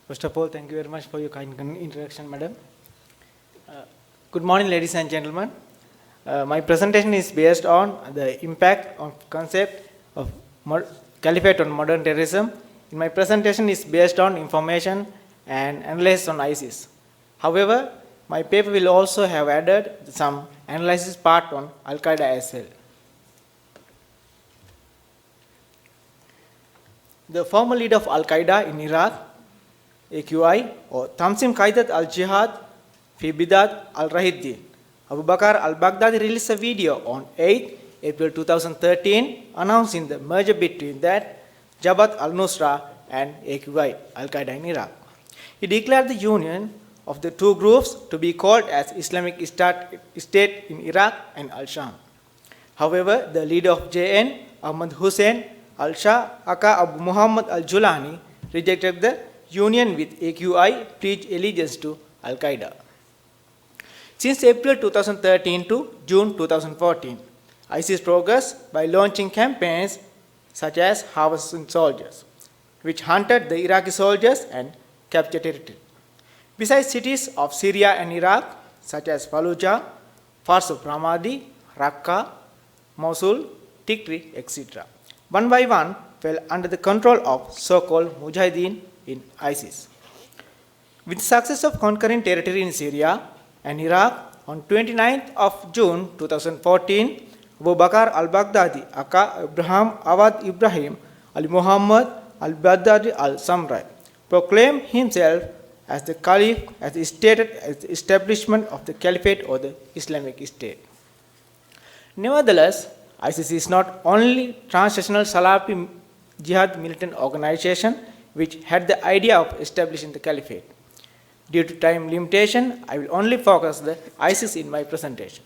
First of all, thank you very much for your kind introduction, madam. Good morning, ladies and gentlemen. My presentation is based on the impact of concept of Caliphate on modern terrorism. My presentation is based on information and analysis on ISIS. However, my paper will also have added some analysis part on Al-Qaeda as well. The former leader of Al-Qaeda in Iraq, AQI, or Tamsim Qaidat al-Jihad fi Bidad al-Rahid, Abu Bakr al-Baghdadi released a video on 8 April 2013 announcing the merger between that Jabhat al-Nusra and AQI, Al-Qaeda in Iraq. He declared the union of the two groups to be called as Islamic State in Iraq and Al-Sham. However, the leader of JN, Ahmad Hussein al-Shah Aka Abu Muhammad al-Julani, rejected the union with AQI, pledged allegiance to Al-Qaeda. Since April 2013 to June 2014, ISIS progressed by launching campaigns such as Harvesting Soldiers, which hunted the Iraqi soldiers and captured territory. Besides cities of Syria and Iraq, such as Fallujah, Fars of Ramadi, Raqqa, Mosul, Tikrit, etc., one by one fell under the control of so-called Mujahideen in ISIS. With the success of conquering territory in Syria and Iraq, on 29th of June 2014, Abu Bakr al-Baghdadi, Aka Ibrahim Awad Ibrahim Ali Muhammad al-Baghdadi al-Samrai, proclaimed himself as the Caliph, as stated as the establishment of the Caliphate or the Islamic State. Nevertheless, ISIS is not only transnational Salafi jihad militant organization which had the idea of establishing the Caliphate. Due to time limitation, I will only focus the ISIS in my presentation.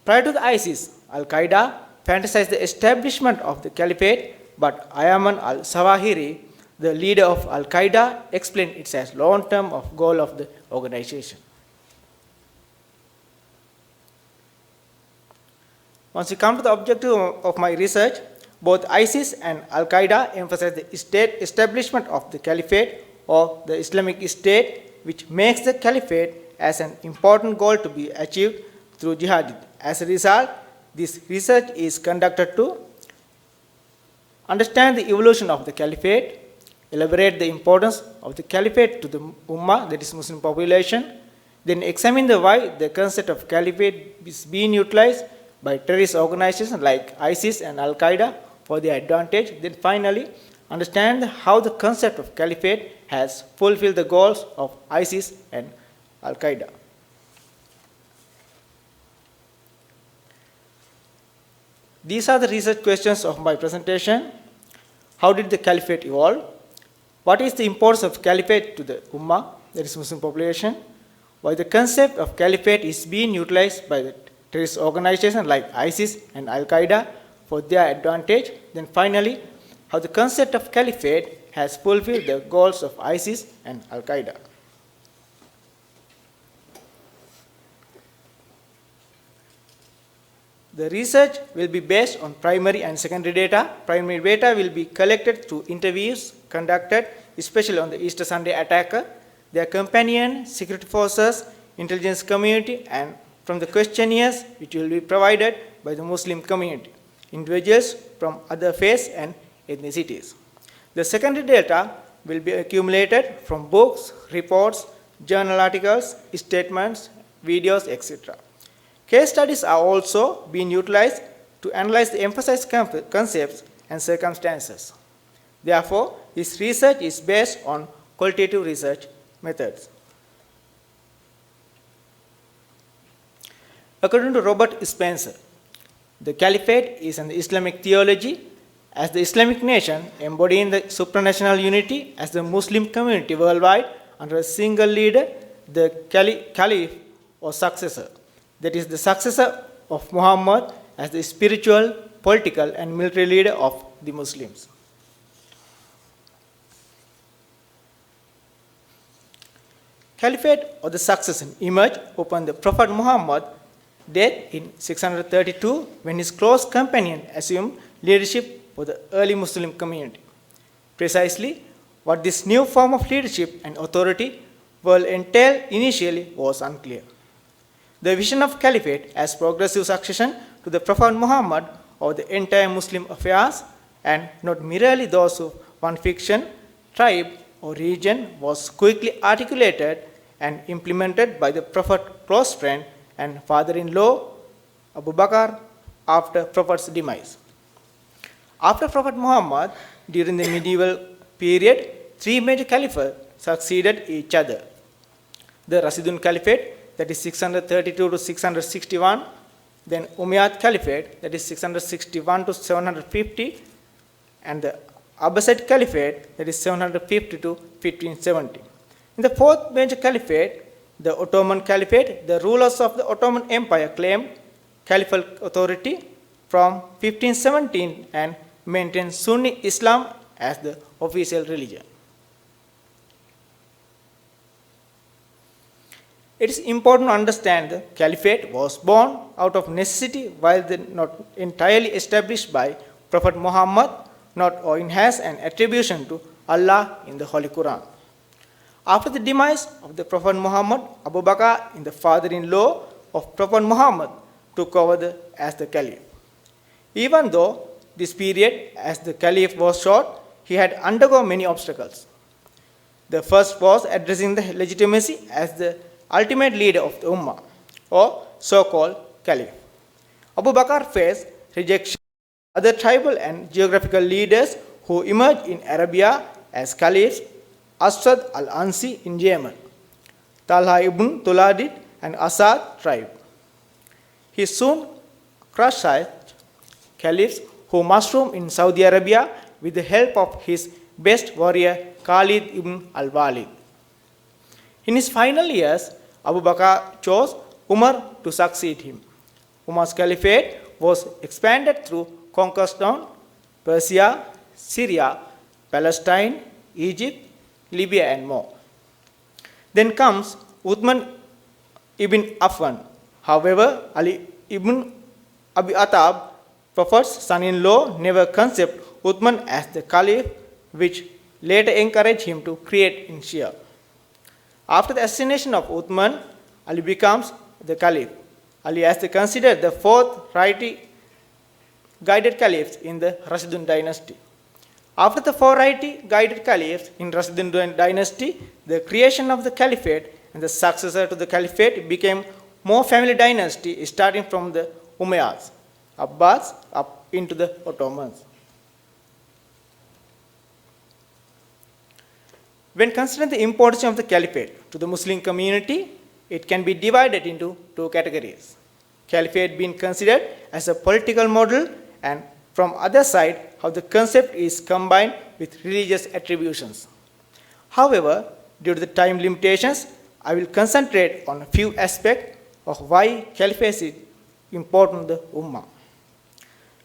Prior to the ISIS, Al-Qaeda fantasized the establishment of the Caliphate, but Ayman al-Zawahiri, the leader of Al-Qaeda, explained it as long-term goal of the organization. Once we come to the objective of my research, both ISIS and Al-Qaeda emphasize the state establishment of the Caliphate or the Islamic State, which makes the Caliphate as an important goal to be achieved through jihad. As a result, this research is conducted to understand the evolution of the Caliphate, elaborate the importance of the Caliphate to the Ummah, that is Muslim population, then examine why the concept of Caliphate is being utilized by terrorist organizations like ISIS and Al-Qaeda for their advantage. Then finally, understand how the concept of Caliphate has fulfilled the goals of ISIS and Al-Qaeda. These are the research questions of my presentation. How did the Caliphate evolve? What is the importance of Caliphate to the Ummah, that is Muslim population? Why the concept of Caliphate is being utilized by the terrorist organizations like ISIS and Al-Qaeda for their advantage. Then finally, how the concept of Caliphate has fulfilled the goals of ISIS and Al-Qaeda. The research will be based on primary and secondary data. Primary data will be collected through interviews conducted, especially on the Easter Sunday attacker, their companion, security forces, intelligence community, and from the questionnaires which will be provided by the Muslim community, individuals from other faiths and ethnicities. The secondary data will be accumulated from books, reports, journal articles, statements, videos, etc. Case studies are also being utilized to analyze the emphasized concepts and circumstances. Therefore, this research is based on qualitative research methods. According to Robert Spencer, the Caliphate is an Islamic theology as the Islamic nation embodying the supranational unity as the Muslim community worldwide under a single leader, the Caliph or successor. That is the successor of Muhammad as the spiritual, political and military leader of the Muslims. Caliphate or the succession emerged upon the Prophet Muhammad death in 632 when his close companion assumed leadership for the early Muslim community. Precisely what this new form of leadership and authority will entail initially was unclear. The vision of Caliphate as progressive succession to the Prophet Muhammad over the entire Muslim affairs and not merely those of one fiction, tribe or region was quickly articulated and implemented by the Prophet's close friend and father-in-law Abu Bakr after Prophet's demise. After Prophet Muhammad, during the medieval period, three major caliphates succeeded each other. The Rashidun Caliphate, that is 632 to 661, then Umayyad Caliphate, that is 661 to 750, and the Abbasid Caliphate, that is 750 to 1570. In the fourth major caliphate, the Ottoman Caliphate, the rulers of the Ottoman Empire claimed caliphal authority from 1517 and maintained Sunni Islam as the official religion. It is important to understand the caliphate was born out of necessity while not entirely established by Prophet Muhammad, or has an attribution to Allah in the Holy Quran. After the demise of the Prophet Muhammad, Abu Bakr, in the father-in-law of Prophet Muhammad, took over as the caliph. Even though this period as the caliph was short, he had undergone many obstacles. The first was addressing the legitimacy as the ultimate leader of the Ummah, or so-called caliph. Abu Bakr faced rejection from other tribal and geographical leaders who emerged in Arabia as caliphs: Asad al-Ansi in Yemen, Talha ibn Tuladid and Asad tribe. He soon crushed caliphs who mushroomed in Saudi Arabia with the help of his best warrior Khalid ibn al-Walid. In his final years, Abu Bakr chose Umar to succeed him. Umar's caliphate was expanded through conquest on Persia, Syria, Palestine, Egypt, Libya and more. Then comes Uthman ibn Affan. However, Ali ibn Abi Attab, Prophet's son-in-law, never conceived Uthman as the caliph, which later encouraged him to create in Shia. After the assassination of Uthman, Ali becomes the caliph. Ali is considered the fourth rightly guided caliphs in the Rashidun dynasty. After the four rightly guided caliphs in Rashidun dynasty, the creation of the caliphate and the successor to the caliphate became more family dynasty, starting from the Umayyads, Abbas, up into the Ottomans. When considering the importance of the caliphate to the Muslim community, it can be divided into two categories. Caliphate being considered as a political model, and from other side, how the concept is combined with religious attributions. However, due to the time limitations, I will concentrate on a few aspects of why caliphate is important to the Ummah.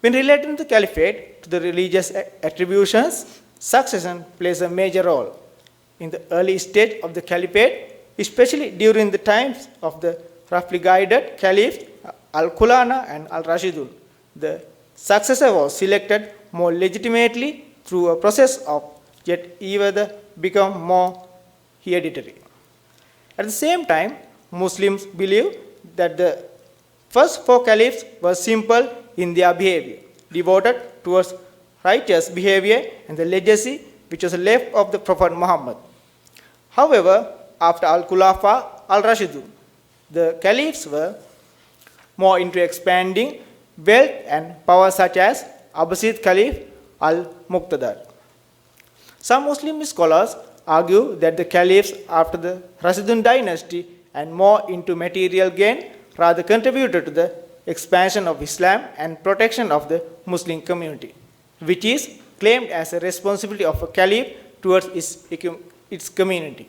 When relating the caliphate to the religious attributions, succession plays a major role. In the early stage of the caliphate, especially during the times of the roughly guided caliphs Al-Khulana and Al-Rashidun, the successor was selected more legitimately through a process of yet either become more hereditary. At the same time, Muslims believe that the first four caliphs were simple in their behavior, devoted towards righteous behavior and the legacy which was left of the Prophet Muhammad. However, after Al-Khulafa Al-Rashidun, the caliphs were more into expanding wealth and power, such as Abbasid Caliph Al-Muqtadar. Some Muslim scholars argue that the caliphs after the Rashidun dynasty and more into material gain rather contributed to the expansion of Islam and protection of the Muslim community, which is claimed as a responsibility of a caliph towards its community.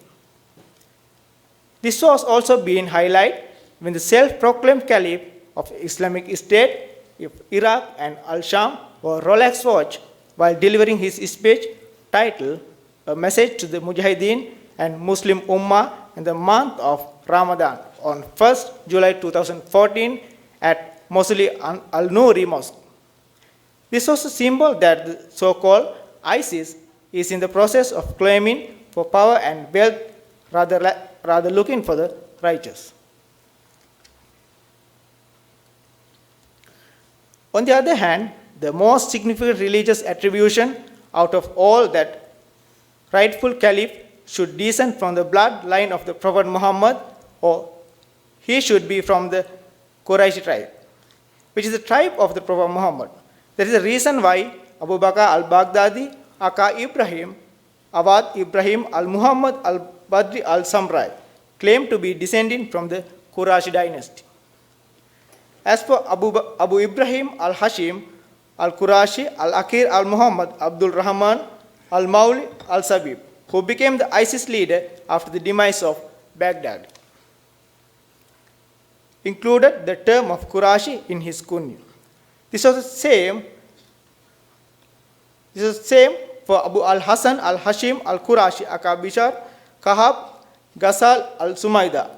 This was also being highlighted when the self-proclaimed caliph of Islamic State of Iraq and Al-Sham wore Rolex watch while delivering his speech titled A Message to the Mujahideen and Muslim Ummah in the month of Ramadan on 1st July 2014 at Mosul Al-Nouri Mosque. This was a symbol that the so-called ISIS is in the process of claiming for power and wealth rather looking for the righteous. On the other hand, the most significant religious attribution out of all that rightful caliph should descend from the bloodline of the Prophet Muhammad, or he should be from the Quraysh tribe, which is the tribe of the Prophet Muhammad. There is a reason why Abu Bakr al-Baghdadi, Aka Ibrahim, Awad Ibrahim al-Muhammad al-Badri al-Samrai claim to be descending from the Quraysh dynasty. As for Abu Ibrahim al-Hashim al-Qurashi al-Akir al-Muhammad Abdul Rahman al-Mauli al-Sabib, who became the ISIS leader after the demise of Baghdad, included the term of Qurashi in his kunya. This was the same for Abu al-Hasan al-Hashim al-Qurashi Aka Bishar Kahab Ghasal al-Sumaida,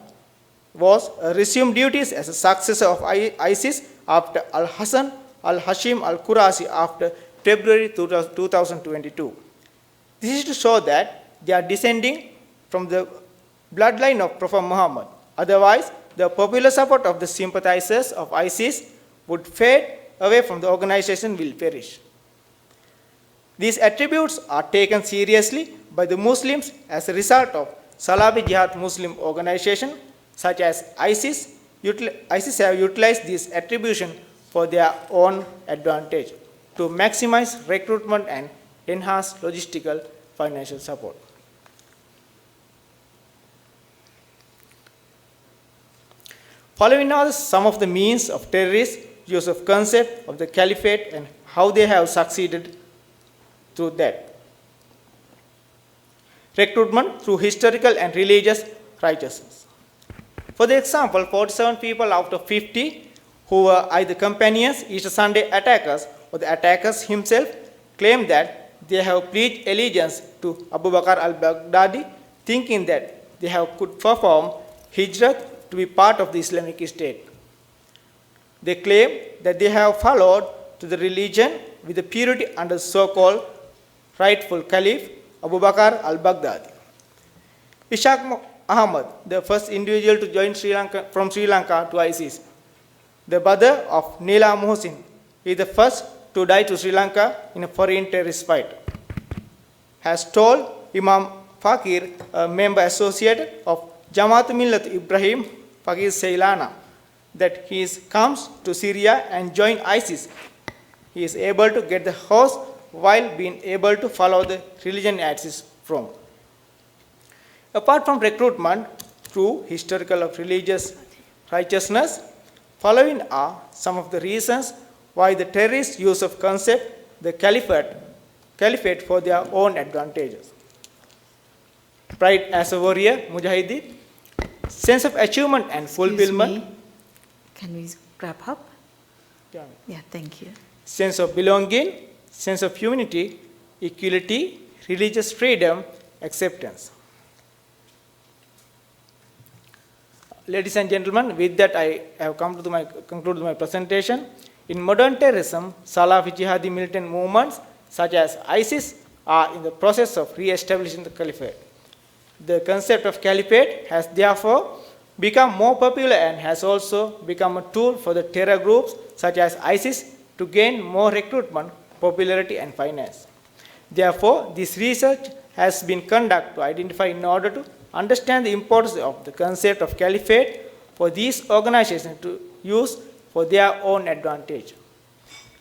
was resumed duties as a successor of ISIS after al-Hasan al-Hashim al-Qurashi after February 2022. This is to show that they are descending from the bloodline of Prophet Muhammad. Otherwise, the popular support of the sympathizers of ISIS would fade away from the organization, will perish. These attributes are taken seriously by the Muslims as a result of Salafi Jihad Muslim organization such as ISIS. ISIS have utilized this attribution for their own advantage to maximize recruitment and enhance logistical financial support. Following are some of the means of terrorist use of concept of the caliphate and how they have succeeded through that. Recruitment through historical and religious righteousness. For the example, 47 people out of 50 who were either companions, Easter Sunday attackers, or the attackers himself claim that they have pledged allegiance to Abu Bakr al-Baghdadi, thinking that they could perform hijrat to be part of the Islamic State. They claim that they have followed to the religion with the purity under the so-called rightful Caliph Abu Bakr al-Baghdadi. Ishaq Ahmad, the first individual to join from Sri Lanka to ISIS, the brother of Neela Mohsin, is the first to die to Sri Lanka in a foreign terrorist fight, has told Imam Fakir, a member associate of Jamaat Millat Ibrahim Fakir Ceylana, that he comes to Syria and join ISIS. He is able to get the horse while being able to follow the religion ISIS from. Apart from recruitment through historical of religious righteousness, following are some of the reasons why the terrorists use of concept the caliphate for their own advantages. Pride as a warrior, mujahideen, sense of achievement and fulfillment. Can we wrap up? Yeah, thank you. Sense of belonging, sense of unity, equality, religious freedom, acceptance. Ladies and gentlemen, with that I have come to conclude my presentation. In modern terrorism, Salafi jihadi militant movements such as ISIS are in the process of re-establishing the caliphate. The concept of caliphate has therefore become more popular and has also become a tool for the terror groups such as ISIS to gain more recruitment, popularity and finance. Therefore, this research has been conducted to identify in order to understand the importance of the concept of caliphate for these organizations to use for their own advantage.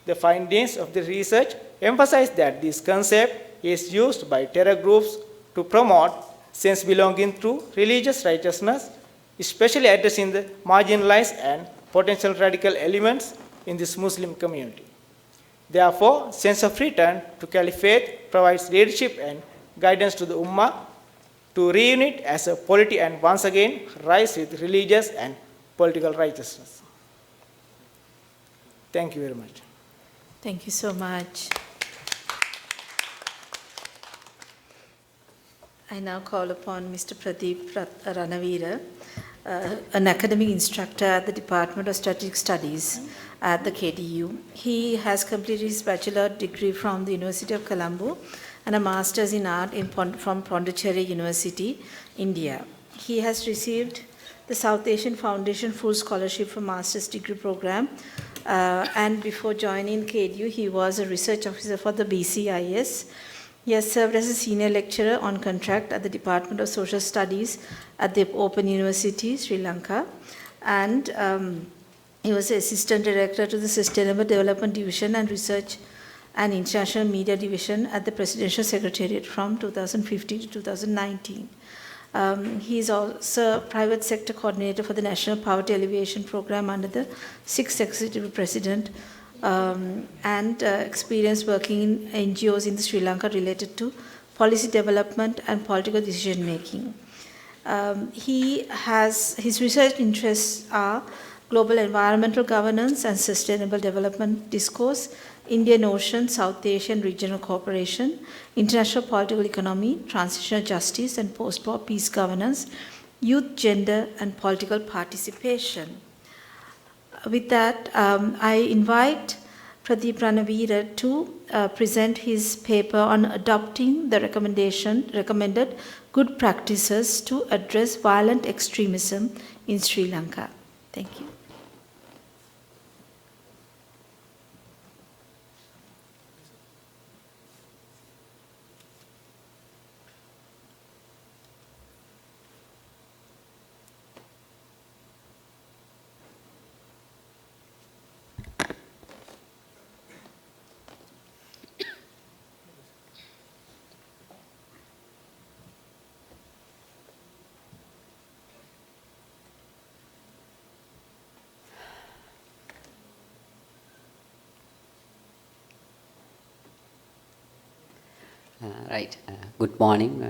The findings of the research emphasize that this concept is used by terror groups to promote sense belonging through religious righteousness, especially addressing the marginalized and potential radical elements in this Muslim community. Therefore, sense of return to Caliphate provides leadership and guidance to the Ummah to reunite as a polity and once again rise with religious and political righteousness. Thank you very much. Thank you so much. I now call upon Mr. Pradeep Ranaweera, an academic instructor at the Department of Strategic Studies at the KDU. He has completed his bachelor degree from the University of Colombo and a master's in art from Pondicherry University, India. He has received the South Asian Foundation Full Scholarship for Master's Degree Program, and before joining KDU, he was a research officer for the BCIS. He has served as a senior lecturer on contract at the Department of Social Studies at the Open University, Sri Lanka, and he was assistant director to the Sustainable Development Division and Research and International Media Division at the Presidential Secretariat from 2015 to 2019. He is also private sector coordinator for the National Poverty Alleviation Program under the 6th Executive President, and experience working in NGOs in Sri Lanka related to policy development and political decision making. His research interests are global environmental governance and sustainable development discourse, Indian Ocean, South Asian regional cooperation, international political economy, transitional justice and post-war peace governance, youth, gender and political participation. With that, I invite Pradeep Ranaweera to present his paper on adopting the recommended good practices to address violent extremism in Sri Lanka. Thank you. Good morning,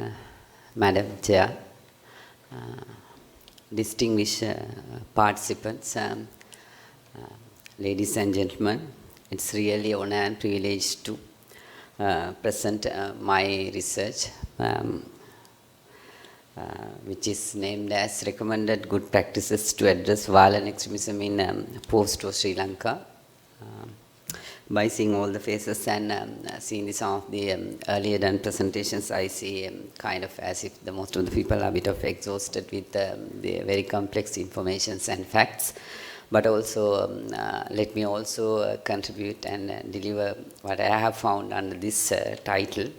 Madam Chair, distinguished participants, ladies and gentlemen. It's really an honor and privilege to present my research, which is named as Recommended Good Practices to Address Violent Extremism in Post-War Sri Lanka. By seeing all the faces and seeing some of the earlier done presentations, I see kind of as if most of the people are a bit of exhausted with the very complex informations and facts. But also, let me also contribute and deliver what I have found under this title.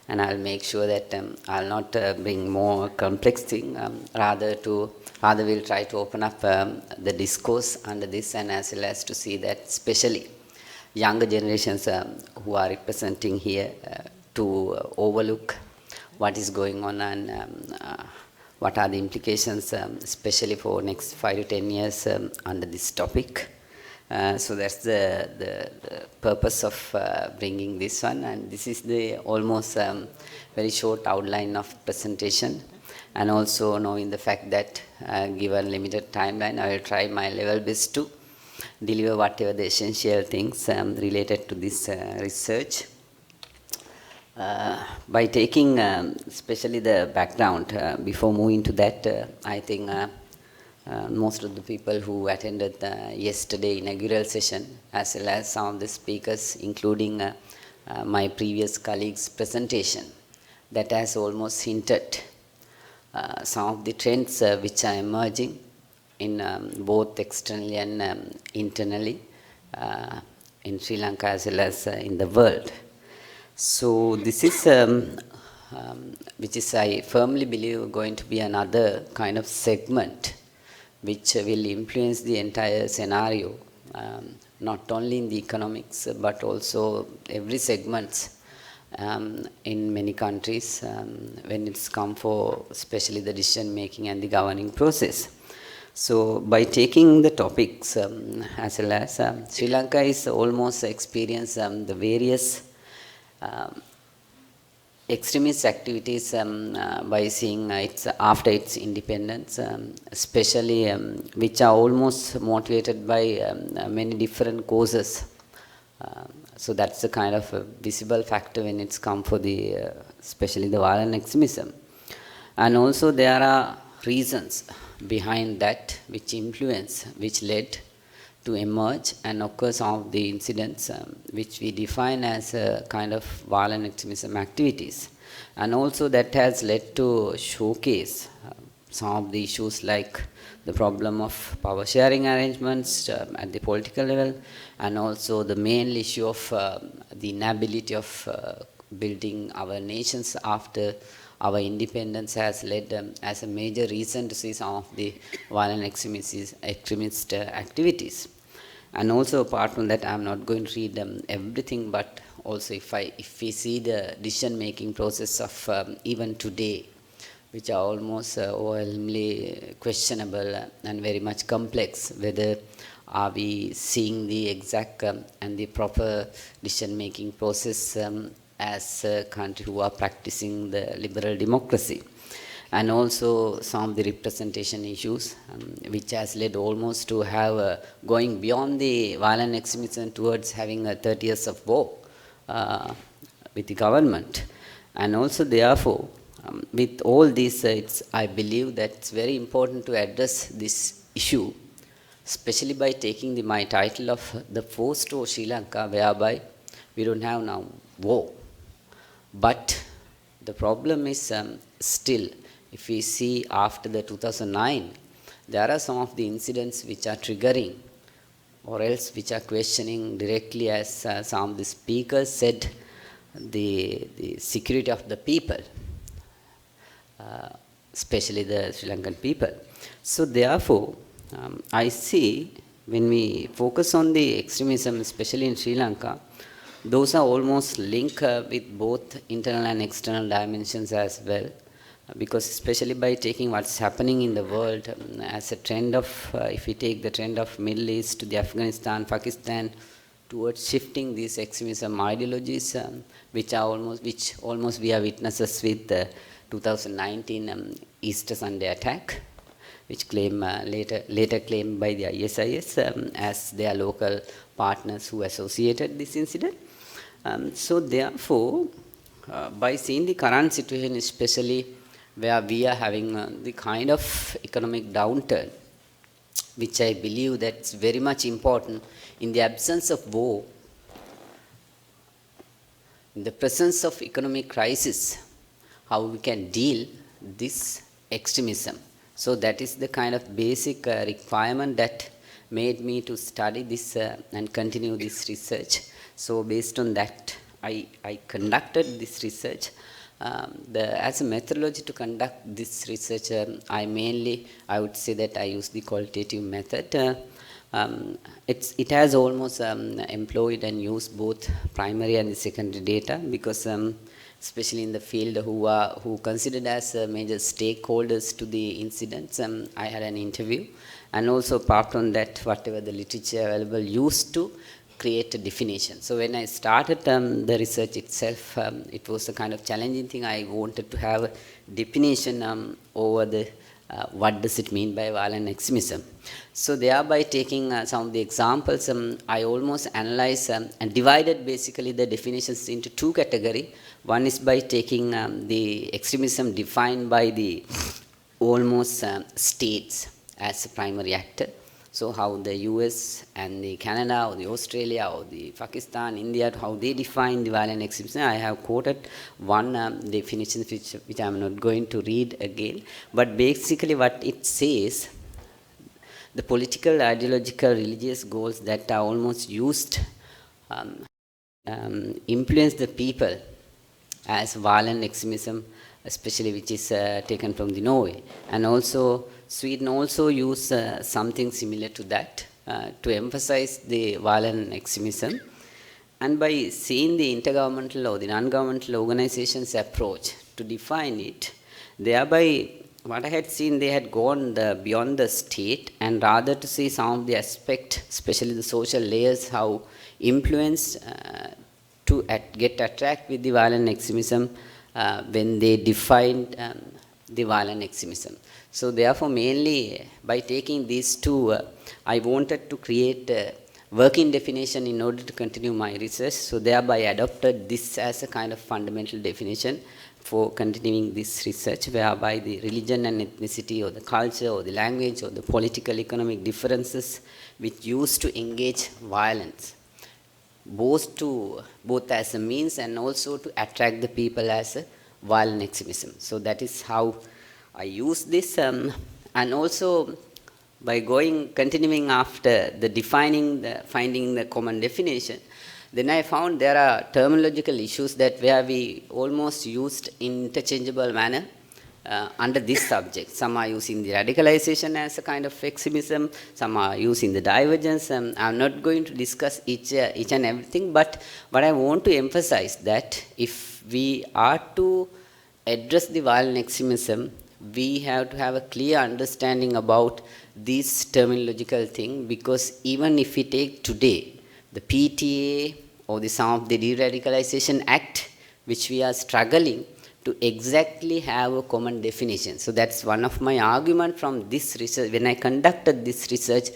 And I'll make sure that I'll not bring more complex thing, rather we'll try to open up the discourse under this, and as well as to see that especially younger generations who are representing here to overlook what is going on and what are the implications, especially for next 5 to 10 years under this topic. So that's the purpose of bringing this one, and this is the almost very short outline of presentation. And also knowing the fact that given limited timeline, I will try my level best to deliver whatever the essential things related to this research. By taking especially the background, before moving to that, I think most of the people who attended yesterday inaugural session, as well as some of the speakers, including my previous colleagues' presentation, that has almost hinted some of the trends which are emerging in both externally and internally in Sri Lanka as well as in the world. So this is, which is I firmly believe going to be another kind of segment which will influence the entire scenario, not only in the economics but also every segment in many countries when it's come for especially the decision making and the governing process. So by taking the topics as well as Sri Lanka is almost experienced the various extremist activities by seeing its after its independence, especially which are almost motivated by many different causes. So that's the kind of visible factor when it's come for the especially the violent extremism. And also there are reasons behind that which influence, which led to emerge and occur some of the incidents which we define as a kind of violent extremism activities. And also that has led to showcase some of the issues like the problem of power sharing arrangements at the political level, and also the main issue of the inability of building our nations after our independence has led as a major reason to see some of the violent extremist activities. And also apart from that, I'm not going to read everything, but also if we see the decision-making process of even today, which are almost overwhelmingly questionable and very much complex, whether are we seeing the exact and the proper decision-making process as a country who are practicing the liberal democracy. And also some of the representation issues, which has led almost to have going beyond the violent extremism towards having 30 years of war with the government. And also therefore, with all this, I believe that it's very important to address this issue, especially by taking my title of the Forced War Sri Lanka, whereby we don't have now war. But the problem is still, if we see after the 2009, there are some of the incidents which are triggering or else which are questioning directly, as some of the speakers said, the security of the people, especially the Sri Lankan people. So therefore, I see when we focus on the extremism, especially in Sri Lanka, those are almost linked with both internal and external dimensions as well. Because especially by taking what's happening in the world as a trend of, if we take the trend of Middle East to the Afghanistan, Pakistan, towards shifting these extremism ideologies, which almost we are witnesses with the 2019 Easter Sunday attack, which later claimed by the ISIS as their local partners who associated this incident. So therefore, by seeing the current situation, especially where we are having the kind of economic downturn, which I believe that's very much important in the absence of war, in the presence of economic crisis, how we can deal this extremism. So that is the kind of basic requirement that made me to study this and continue this research. So based on that, I conducted this research. As a methodology to conduct this research, I would say that I use the qualitative method. It has almost employed and used both primary and the secondary data, because especially in the field who considered as major stakeholders to the incidents, I had an interview, and also apart from that, whatever the literature available used to create a definition. So when I started the research itself, it was a kind of challenging thing. I wanted to have a definition over the what does it mean by violent extremism. So thereby taking some of the examples, I almost analyzed and divided basically the definitions into two categories. One is by taking the extremism defined by the almost states as a primary actor. So how the US and the Canada or the Australia or the Pakistan, India, how they define the violent extremism. I have quoted one definition which I am not going to read again. But basically what it says, the political, ideological, religious goals that are almost used influence the people as violent extremism, especially which is taken from the Norway. And also Sweden also use something similar to that to emphasize the violent extremism. And by seeing the intergovernmental or the non-governmental organizations' approach to define it, thereby what I had seen, they had gone beyond the state and rather to see some of the aspect, especially the social layers, how influenced to get attract with the violent extremism when they defined the violent extremism. So therefore, mainly by taking these two, I wanted to create a working definition in order to continue my research. So thereby adopted this as a kind of fundamental definition for continuing this research, whereby the religion and ethnicity or the culture or the language or the political economic differences which used to engage violence, both as a means and also to attract the people as a violent extremism. So that is how I use this, and also by continuing after the finding the common definition, then I found there are terminological issues that where we almost used in interchangeable manner under this subject. Some are using the radicalization as a kind of extremism, some are using the divergence. I'm not going to discuss each and everything, but what I want to emphasize that if we are to address the violent extremism, we have to have a clear understanding about this terminological thing, because even if we take today the PTA or some of the De-Radicalization Act, which we are struggling to exactly have a common definition. So that's one of my arguments from this research. When I conducted this research,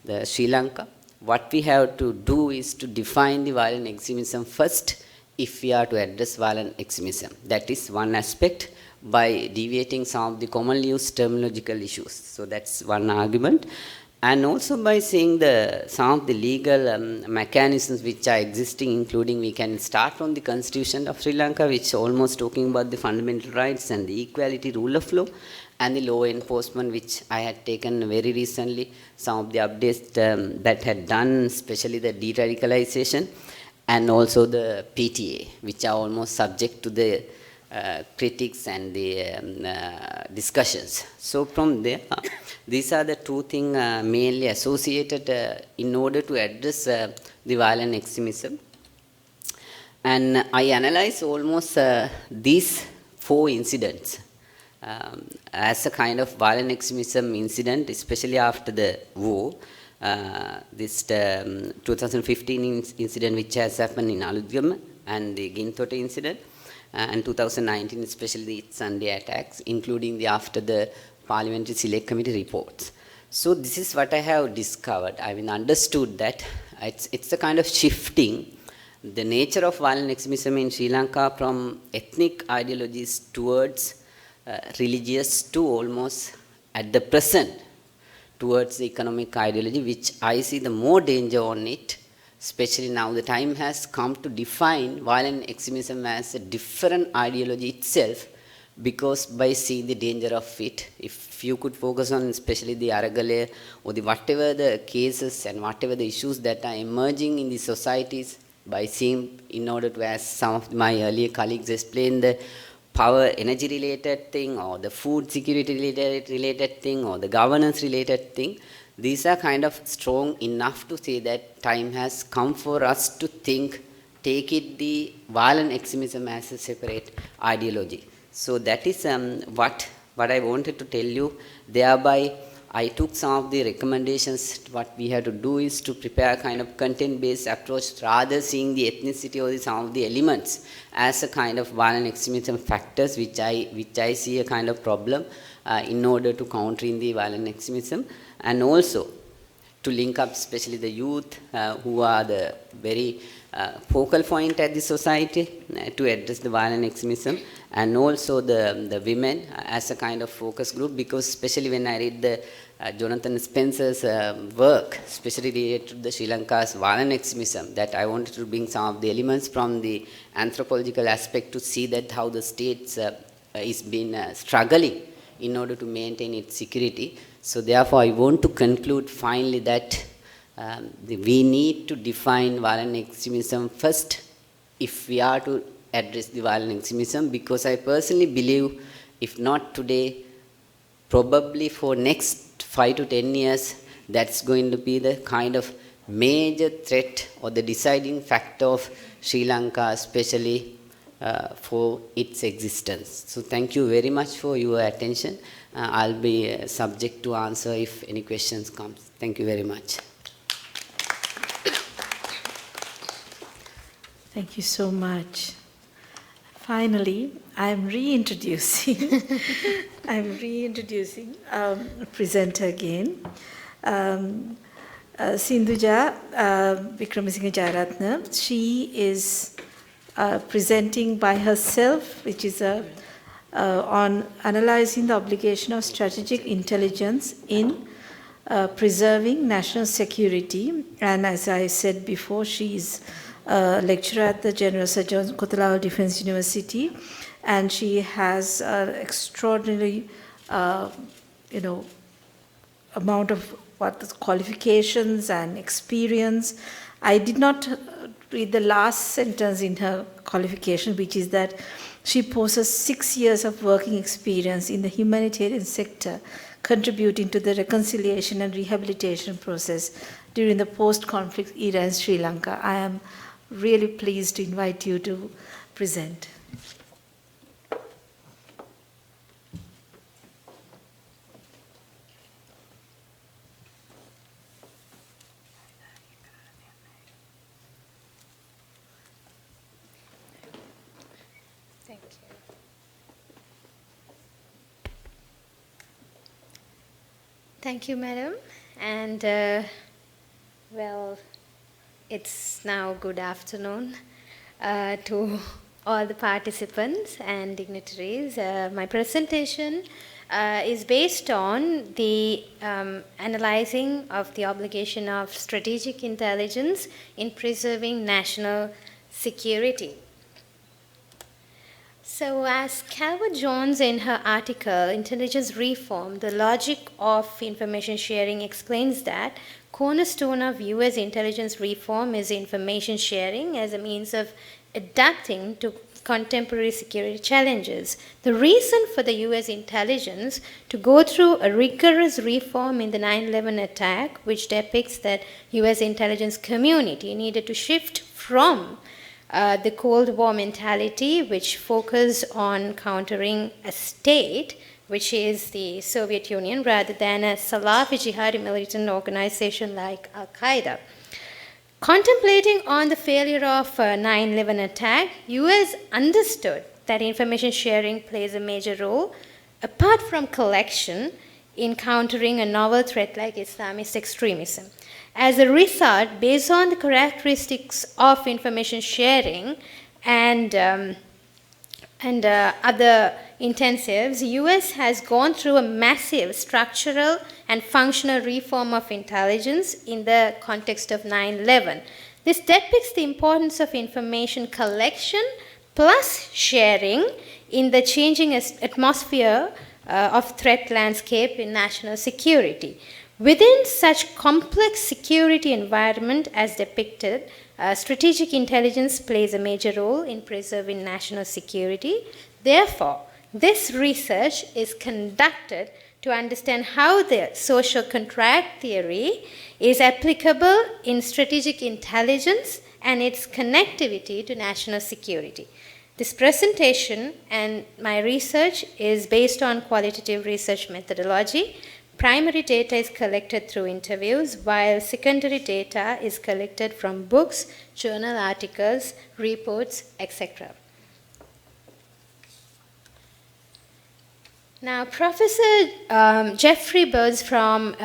the Sri Lanka, what we have to do is to define the violent extremism first if we are to address violent extremism. That is one aspect, by deviating some of the commonly used terminological issues. So that's one argument. And also by seeing some of the legal mechanisms which are existing, including we can start from the Constitution of Sri Lanka, which is almost talking about the fundamental rights and the equality, rule of law, and the law enforcement, which I had taken very recently, some of the updates that had done, especially the de-radicalization, and also the PTA, which are almost subject to the critics and the discussions. So from there, these are the two things mainly associated in order to address the violent extremism. And I analyze almost these 4 incidents as a kind of violent extremism incident, especially after the war. This 2015 incident which has happened in Aludgama, and the Gintote incident, and 2019, especially the Sunday attacks, including after the Parliamentary Select Committee reports. So this is what I have discovered. I mean, understood that it's a kind of shifting the nature of violent extremism in Sri Lanka from ethnic ideologies towards religious to almost at the present towards the economic ideology, which I see the more danger on it. Especially now the time has come to define violent extremism as a different ideology itself, because by seeing the danger of it, if you could focus on especially the Aragale or whatever the cases and whatever the issues that are emerging in the societies, by seeing, in order to, as some of my earlier colleagues explained, the power energy related thing or the food security related thing or the governance related thing, these are kind of strong enough to say that time has come for us to take the violent extremism as a separate ideology. So that is what I wanted to tell you. Thereby, I took some of the recommendations. What we have to do is to prepare a kind of content-based approach, rather seeing the ethnicity or some of the elements as a kind of violent extremism factors, which I see a kind of problem in order to countering the violent extremism. And also to link up especially the youth who are the very focal point at the society to address the violent extremism, and also the women as a kind of focus group, because especially when I read the Jonathan Spencer's work, especially related to the Sri Lanka's violent extremism, that I wanted to bring some of the elements from the anthropological aspect to see that how the states is been struggling in order to maintain its security. So therefore, I want to conclude finally that we need to define violent extremism first if we are to address the violent extremism, because I personally believe, if not today, probably for next 5 to 10 years, that's going to be the kind of major threat or the deciding factor of Sri Lanka, especially for its existence. So thank you very much for your attention. I'll be subject to answer if any questions come. Thank you very much. Thank you so much. Finally, I'm reintroducing presenter again. Sindhuja Vikramasinghe Jayaratne. She is presenting by herself, which is on analyzing the obligation of strategic intelligence in preserving national security. And as I said before, she is a lecturer at the General Sir John Kotelawala Defence University, and she has an extraordinary, amount of qualifications and experience. I did not read the last sentence in her qualification, which is that she possesses 6 years of working experience in the humanitarian sector, contributing to the reconciliation and rehabilitation process during the post-conflict era in Sri Lanka. I am really pleased to invite you to present. Thank you. Thank you, madam. And well, it's now good afternoon to all the participants and dignitaries. My presentation is based on the analyzing of the obligation of strategic intelligence in preserving national security. So as Calvert-Jones in her article, Intelligence Reform, the Logic of Information Sharing explains that cornerstone of US intelligence reform is information sharing as a means of adapting to contemporary security challenges. The reason for the US intelligence to go through a rigorous reform in the 9/11 attack, which depicts that US intelligence community needed to shift from the Cold War mentality, which focused on countering a state, which is the Soviet Union, rather than a Salafi jihadi militant organization like Al-Qaeda. Contemplating on the failure of 9/11 attack, US understood that information sharing plays a major role, apart from collection, in countering a novel threat like Islamist extremism. As a result, based on the characteristics of information sharing and other intensives, US has gone through a massive structural and functional reform of intelligence in the context of 9/11. This depicts the importance of information collection plus sharing in the changing atmosphere of threat landscape in national security. Within such complex security environment as depicted, strategic intelligence plays a major role in preserving national security. Therefore, this research is conducted to understand how the social contract theory is applicable in strategic intelligence and its connectivity to national security. This presentation and my research is based on qualitative research methodology. Primary data is collected through interviews, while secondary data is collected from books, journal articles, reports, etc. Now, Professor Jeffrey Birds from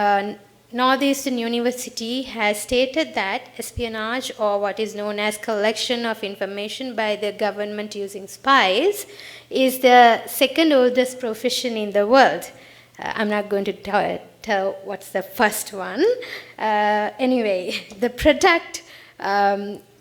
Northeastern University has stated that espionage, or what is known as collection of information by the government using spies, is the second oldest profession in the world. I'm not going to tell what's the first one. Anyway, the product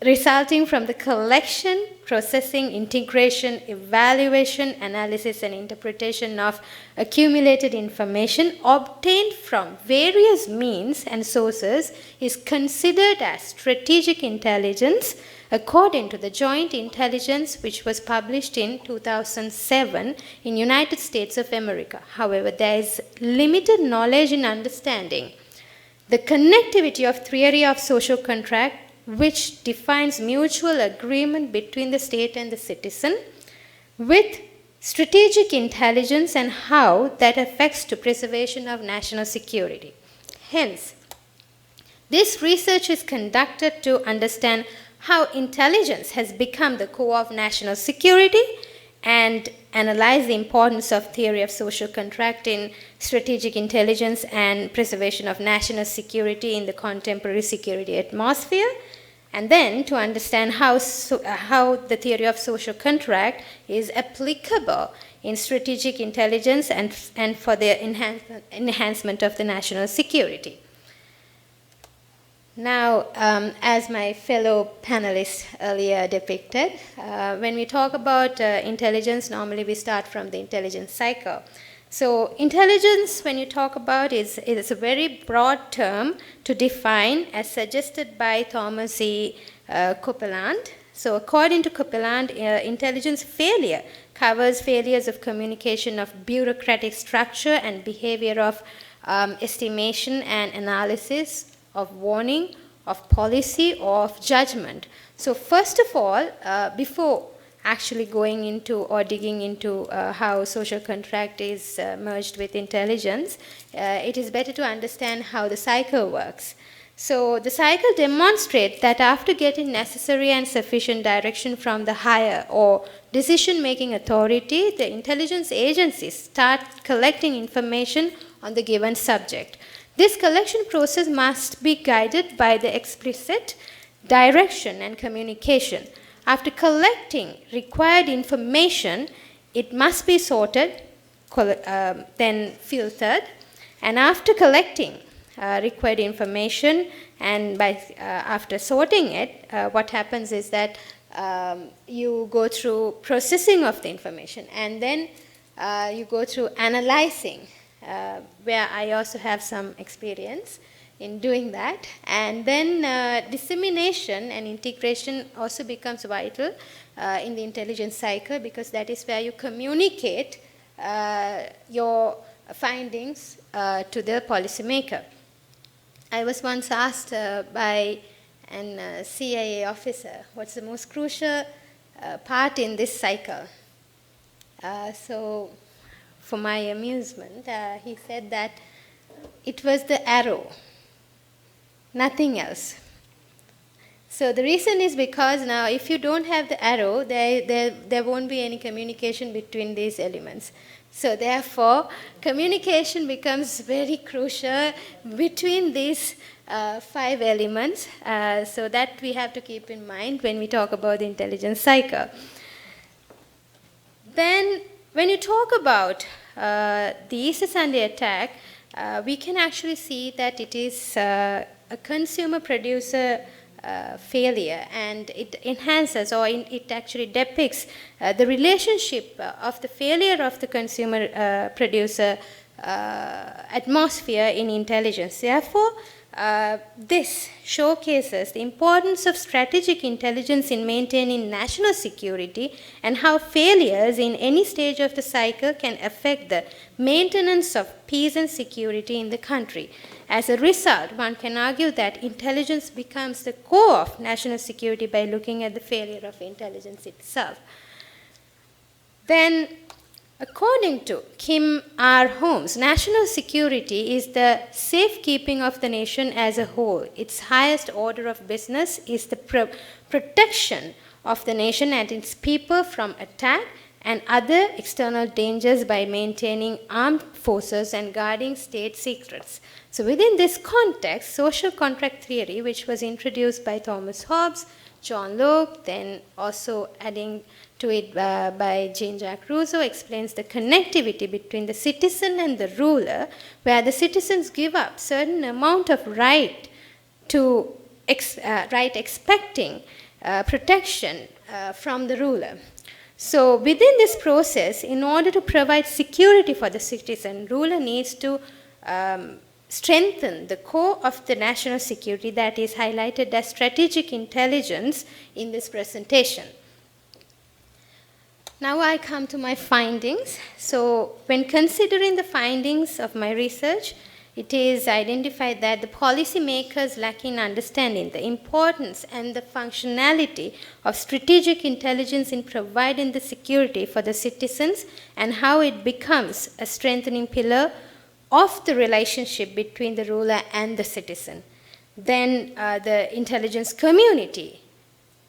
resulting from the collection, processing, integration, evaluation, analysis, and interpretation of accumulated information obtained from various means and sources is considered as strategic intelligence according to the Joint Intelligence which was published in 2007 in United States of America. However, there is limited knowledge in understanding the connectivity of theory of social contract which defines mutual agreement between the state and the citizen, with strategic intelligence and how that affects to preservation of national security. Hence, this research is conducted to understand how intelligence has become the core of national security and analyze the importance of theory of social contract in strategic intelligence and preservation of national security in the contemporary security atmosphere, and then to understand how the theory of social contract is applicable in strategic intelligence and for the enhancement of the national security. Now, as my fellow panelists earlier depicted, when we talk about intelligence, normally we start from the intelligence cycle. So intelligence, when you talk about, is a very broad term to define as suggested by Thomas E. Copeland. So according to Copeland, intelligence failure covers failures of communication of bureaucratic structure and behavior of estimation and analysis, of warning, of policy, or of judgment. So first of all, before actually going into or digging into how social contract is merged with intelligence, it is better to understand how the cycle works. So the cycle demonstrates that after getting necessary and sufficient direction from the higher or decision-making authority, the intelligence agencies start collecting information on the given subject. This collection process must be guided by the explicit direction and communication. After collecting required information, it must be sorted, then filtered, and after collecting required information and after sorting it, what happens is that you go through processing of the information, and then you go through analyzing, where I also have some experience in doing that, and then dissemination and integration also becomes vital in the intelligence cycle, because that is where you communicate your findings to the policymaker. I was once asked by an CIA officer, what's the most crucial part in this cycle? So for my amusement, he said that it was the arrow, nothing else. So the reason is because now if you don't have the arrow, there won't be any communication between these elements. So therefore, communication becomes very crucial between these 5 elements. So that we have to keep in mind when we talk about the intelligence cycle. Then when you talk about the Easter Sunday attack, we can actually see that it is a consumer-producer failure, and it enhances, or it actually depicts the relationship of the failure of the consumer-producer atmosphere in intelligence. Therefore, this showcases the importance of strategic intelligence in maintaining national security, and how failures in any stage of the cycle can affect the maintenance of peace and security in the country. As a result, one can argue that intelligence becomes the core of national security by looking at the failure of intelligence itself. Then, according to Kim R. Holmes, national security is the safekeeping of the nation as a whole. Its highest order of business is the protection of the nation and its people from attack and other external dangers by maintaining armed forces and guarding state secrets. So within this context, social contract theory, which was introduced by Thomas Hobbes, John Locke, then also adding to it by Jean-Jacques Rousseau, explains the connectivity between the citizen and the ruler, where the citizens give up certain amount of right to expecting protection from the ruler. So within this process, in order to provide security for the citizen, ruler needs to strengthen the core of the national security that is highlighted as strategic intelligence in this presentation. Now I come to my findings. So when considering the findings of my research, it is identified that the policymakers lack in understanding the importance and the functionality of strategic intelligence in providing the security for the citizens and how it becomes a strengthening pillar of the relationship between the ruler and the citizen. Then the intelligence community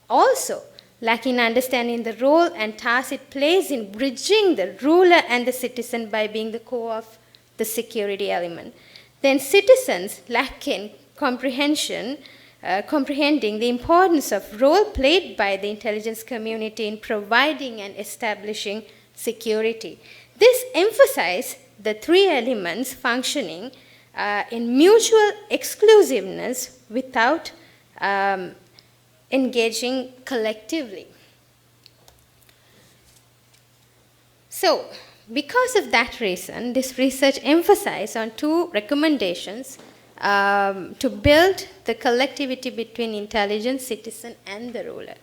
also lacking understanding the role and task it plays in bridging the ruler and the citizen by being the core of the security element. Then citizens lack in comprehending the importance of role played by the intelligence community in providing and establishing security. This emphasizes the three elements functioning in mutual exclusiveness without engaging collectively. So, because of that reason, this research emphasized on two recommendations to build the collectivity between intelligent citizen and the ruler.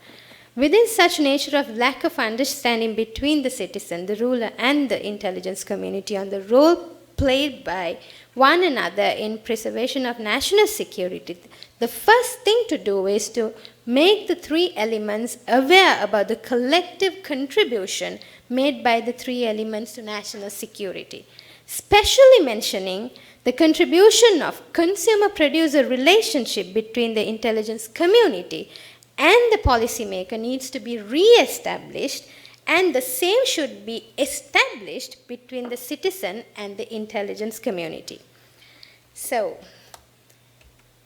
Within such nature of lack of understanding between the citizen, the ruler, and the intelligence community on the role played by one another in preservation of national security, the first thing to do is to make the three elements aware about the collective contribution made by the three elements to national security, especially mentioning the contribution of consumer-producer relationship between the intelligence community and the policymaker needs to be re-established, and the same should be established between the citizen and the intelligence community. So,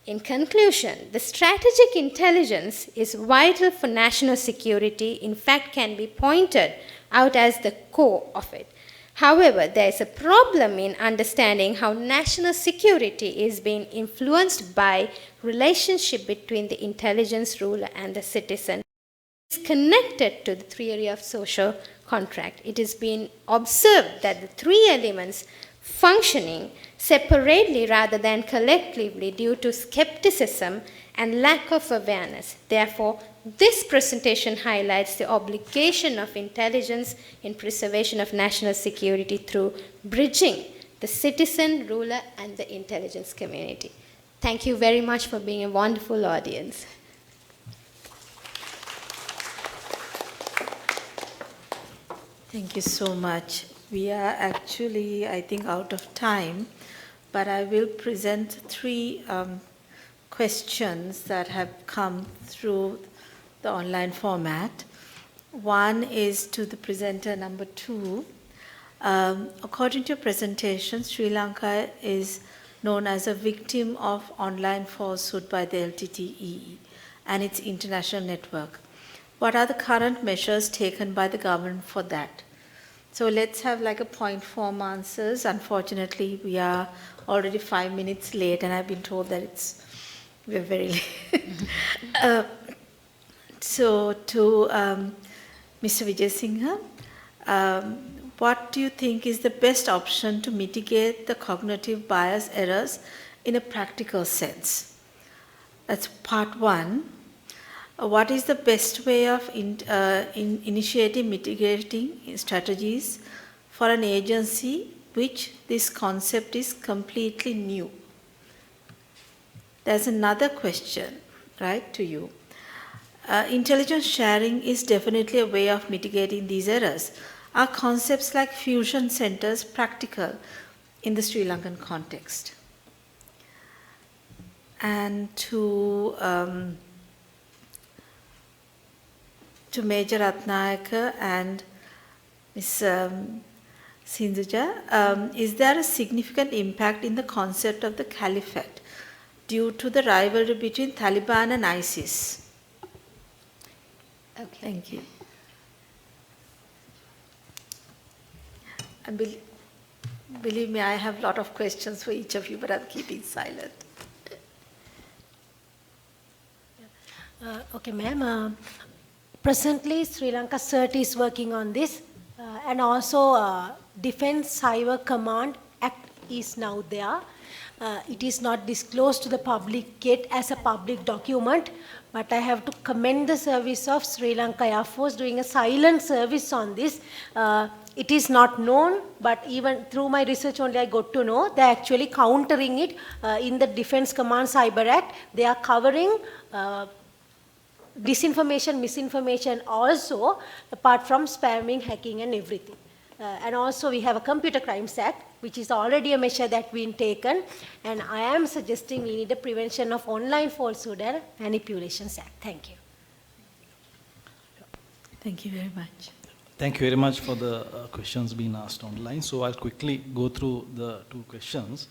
in conclusion, the strategic intelligence is vital for national security, in fact can be pointed out as the core of it. However, there is a problem in understanding how national security is being influenced by relationship between the intelligence ruler and the citizen. It is connected to the theory of social contract. It has been observed that the three elements functioning separately rather than collectively due to skepticism and lack of awareness. Therefore, this presentation highlights the obligation of intelligence in preservation of national security through bridging the citizen, ruler, and the intelligence community. Thank you very much for being a wonderful audience. Thank you so much. We are actually, I think, out of time, but I will present three questions that have come through the online format. One is to the presenter number 2. According to your presentation, Sri Lanka is known as a victim of online falsehood by the LTTE and its international network. What are the current measures taken by the government for that? So let's have like a point form answers. Unfortunately, we are already 5 minutes late, and I've been told that we're very late. So to Mr. Wijesinghe, what do you think is the best option to mitigate the cognitive bias errors in a practical sense? That's part one. What is the best way of initiating mitigating strategies for an agency which this concept is completely new? There's another question, right, to you. Intelligence sharing is definitely a way of mitigating these errors. Are concepts like fusion centers practical in the Sri Lankan context? And to Major Rathnayaka and Ms. Sindhuja, is there a significant impact in the concept of the Caliphate due to the rivalry between Taliban and ISIS? Okay. Thank you. And believe me, I have a lot of questions for each of you, but I'm keeping silent. Okay, ma'am. Presently, Sri Lanka CERT is working on this, and also Defence Cyber Command Act is now there. It is not disclosed to the public yet as a public document, but I have to commend the service of Sri Lanka Air Force doing a silent service on this. It is not known, but even through my research only I got to know they're actually countering it in the Defense Command Cyber Act. They are covering disinformation, misinformation also, apart from spamming, hacking and everything. And also we have a Computer Crimes Act, which is already a measure that's been taken, and I am suggesting we need a Prevention of Online Falsehood and Manipulations Act. Thank you. Thank you very much. Thank you very much for the questions being asked online. So I'll quickly go through the two questions.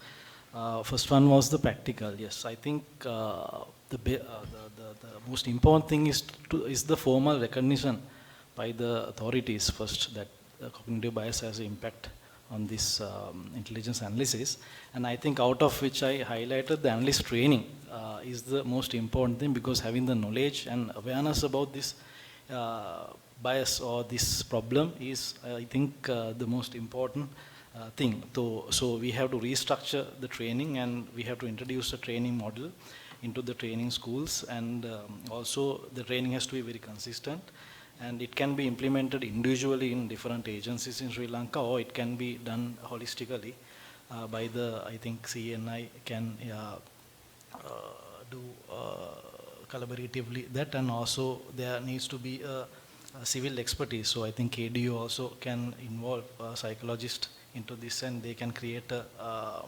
First one was the practical. Yes, I think the most important thing is the formal recognition by the authorities first that cognitive bias has an impact on this intelligence analysis. And I think out of which I highlighted the analyst training is the most important thing, because having the knowledge and awareness about this bias or this problem is, I think, the most important thing. So we have to restructure the training, and we have to introduce a training model into the training schools, and also the training has to be very consistent, and it can be implemented individually in different agencies in Sri Lanka, or it can be done holistically by the, I think CNI can do collaboratively that, and also there needs to be a civil expertise. So I think KDU also can involve a psychologist into this, and they can create a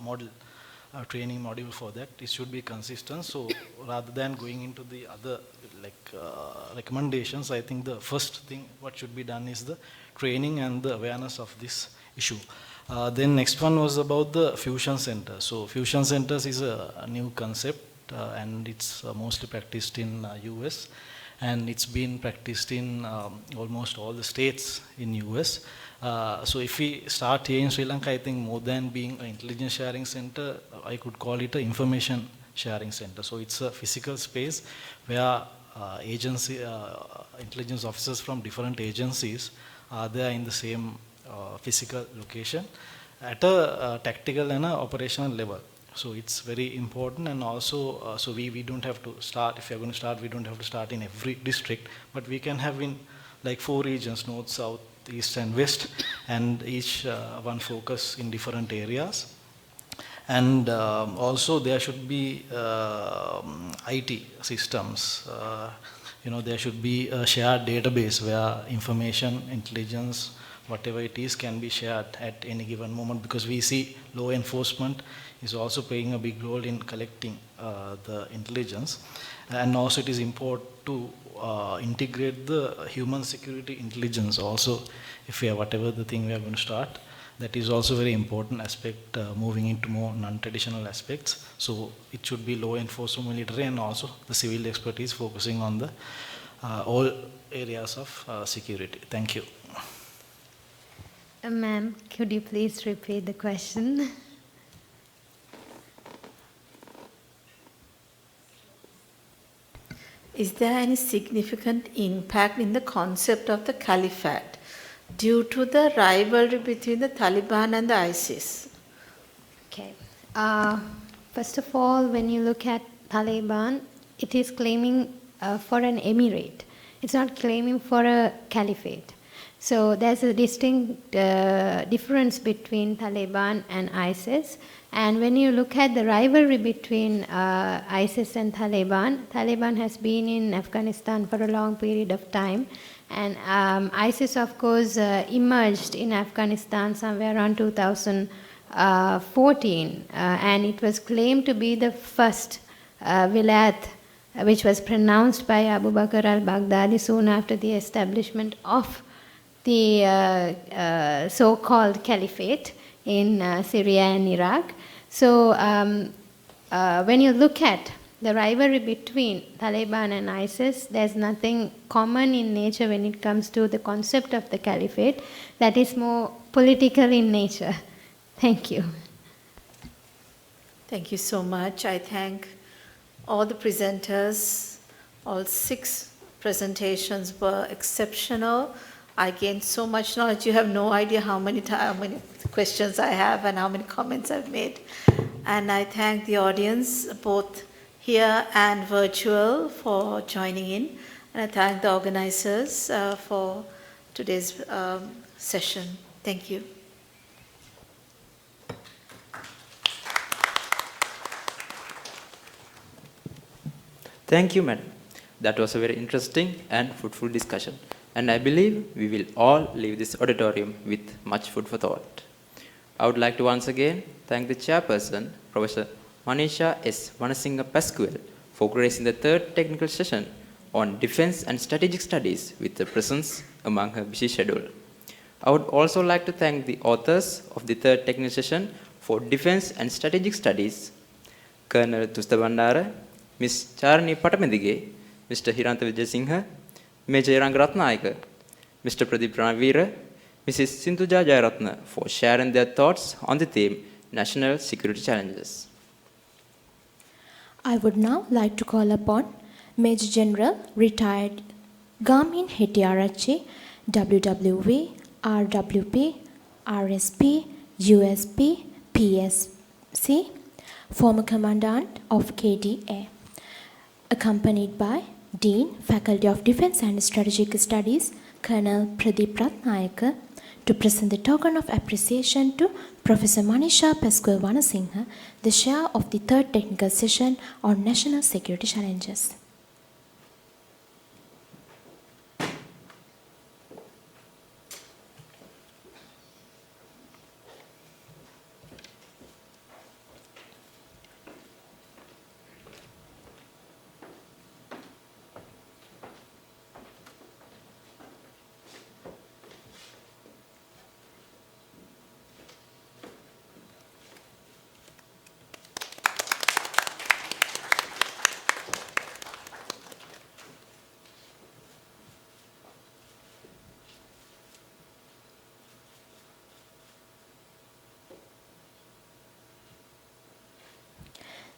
model, a training module for that. It should be consistent. So rather than going into the other recommendations, I think the first thing what should be done is the training and the awareness of this issue. Then next one was about the fusion centers. So fusion centers is a new concept, and it's mostly practiced in US, and it's been practiced in almost all the states in US. So if we start here in Sri Lanka, I think more than being an intelligence sharing center, I could call it an information sharing center. So it's a physical space where intelligence officers from different agencies are there in the same physical location at a tactical and a operational level. So it's very important, and also so we don't have to start, if you're going to start, we don't have to start in every district, but we can have in like 4 regions, north, south, east and west, and each one focus in different areas. And also there should be IT systems. There should be a shared database where information, intelligence, whatever it is, can be shared at any given moment, because we see law enforcement is also playing a big role in collecting the intelligence. And also it is important to integrate the human security intelligence also, if we have whatever the thing we are going to start. That is also very important aspect, moving into more non-traditional aspects. So it should be law enforcement, military, and also the civil expertise focusing on the all areas of security. Thank you. Ma'am, could you please repeat the question? Is there any significant impact in the concept of the Caliphate due to the rivalry between the Taliban and the ISIS? Okay. First of all, when you look at Taliban, it is claiming for an emirate. It's not claiming for a caliphate. So there's a distinct difference between Taliban and ISIS. And when you look at the rivalry between ISIS and Taliban, Taliban has been in Afghanistan for a long period of time. And ISIS, of course, emerged in Afghanistan somewhere around 2014. And it was claimed to be the first wilayat, which was pronounced by Abu Bakr al-Baghdadi soon after the establishment of the so-called Caliphate in Syria and Iraq. So when you look at the rivalry between Taliban and ISIS, there's nothing common in nature when it comes to the concept of the Caliphate. That is more political in nature. Thank you. Thank you so much. I thank all the presenters. All 6 presentations were exceptional. I gained so much knowledge. You have no idea how many questions I have and how many comments I've made. And I thank the audience, both here and virtual, for joining in. And I thank the organizers for today's session. Thank you. Thank you, madam. That was a very interesting and fruitful discussion. And I believe we will all leave this auditorium with much food for thought. I would like to once again thank the chairperson, Professor Maneesha S. Wanasinghe-Pasquel, for gracing the third technical session on defense and strategic studies with the presence among her busy schedule. I would also like to thank the authors of the third technical session for defense and strategic studies, Colonel Bandara, Ms. KKP Patabendige, Mr. Wijesinghe, Major Rathnayaka, Mr. Prof. Ranaweera, Mrs. SUW Jayaratne, for sharing their thoughts on the theme National Security Challenges. I would now like to call upon Major General Retired Gamin Hettiarachchi, WWV, RWP, RSP, USP, PSC, former Commandant of KDA, accompanied by Dean, Faculty of Defense and Strategic Studies, Colonel Prof. Rathnayaka, to present the token of appreciation to Professor Maneesha Pasquel Wanasinghe, the chair of the third technical session on national security challenges.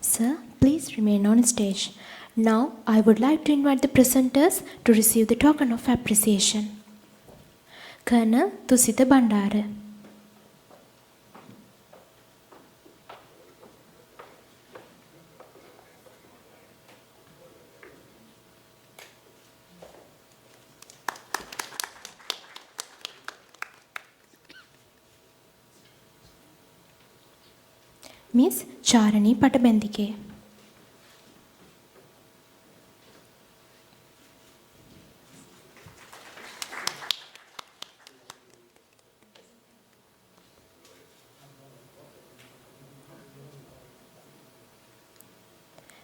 Sir, please remain on stage. Now, I would like to invite the presenters to receive the token of appreciation. Colonel Thusitha Bandara. Ms. KKP Patabendige.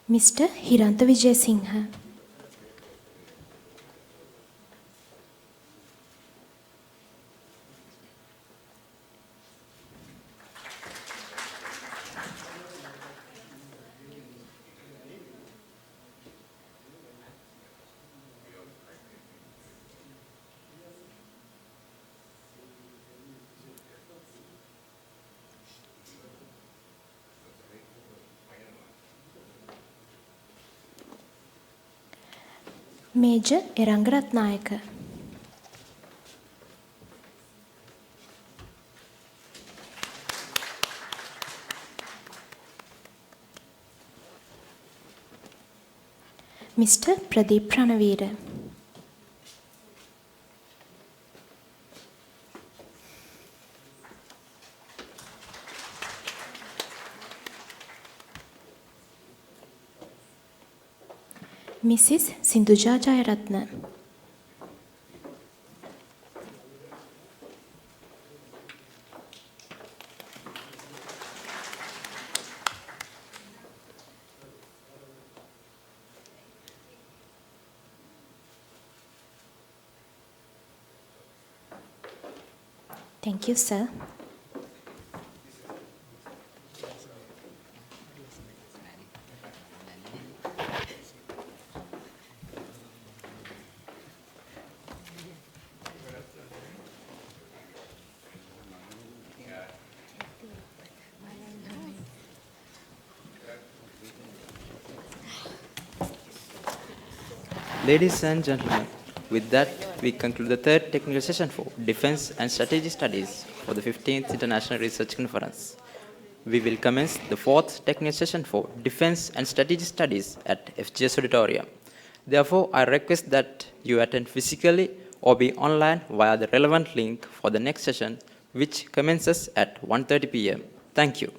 Mr. Wijesinghe. Major Rathnayaka. Mr. Prof. Ranaweera. Mrs. SUW Jayaratne. Thank you, sir. Ladies and gentlemen, with that, we conclude the third technical session for Defense and Strategic Studies for the 15th International Research Conference. we will commence the 4th technical session for Defense and Strategic Studies at FGS Auditorium. Therefore, I request that you attend physically or be online via the relevant link for the next session, which commences at 1:30 p.m. Thank you.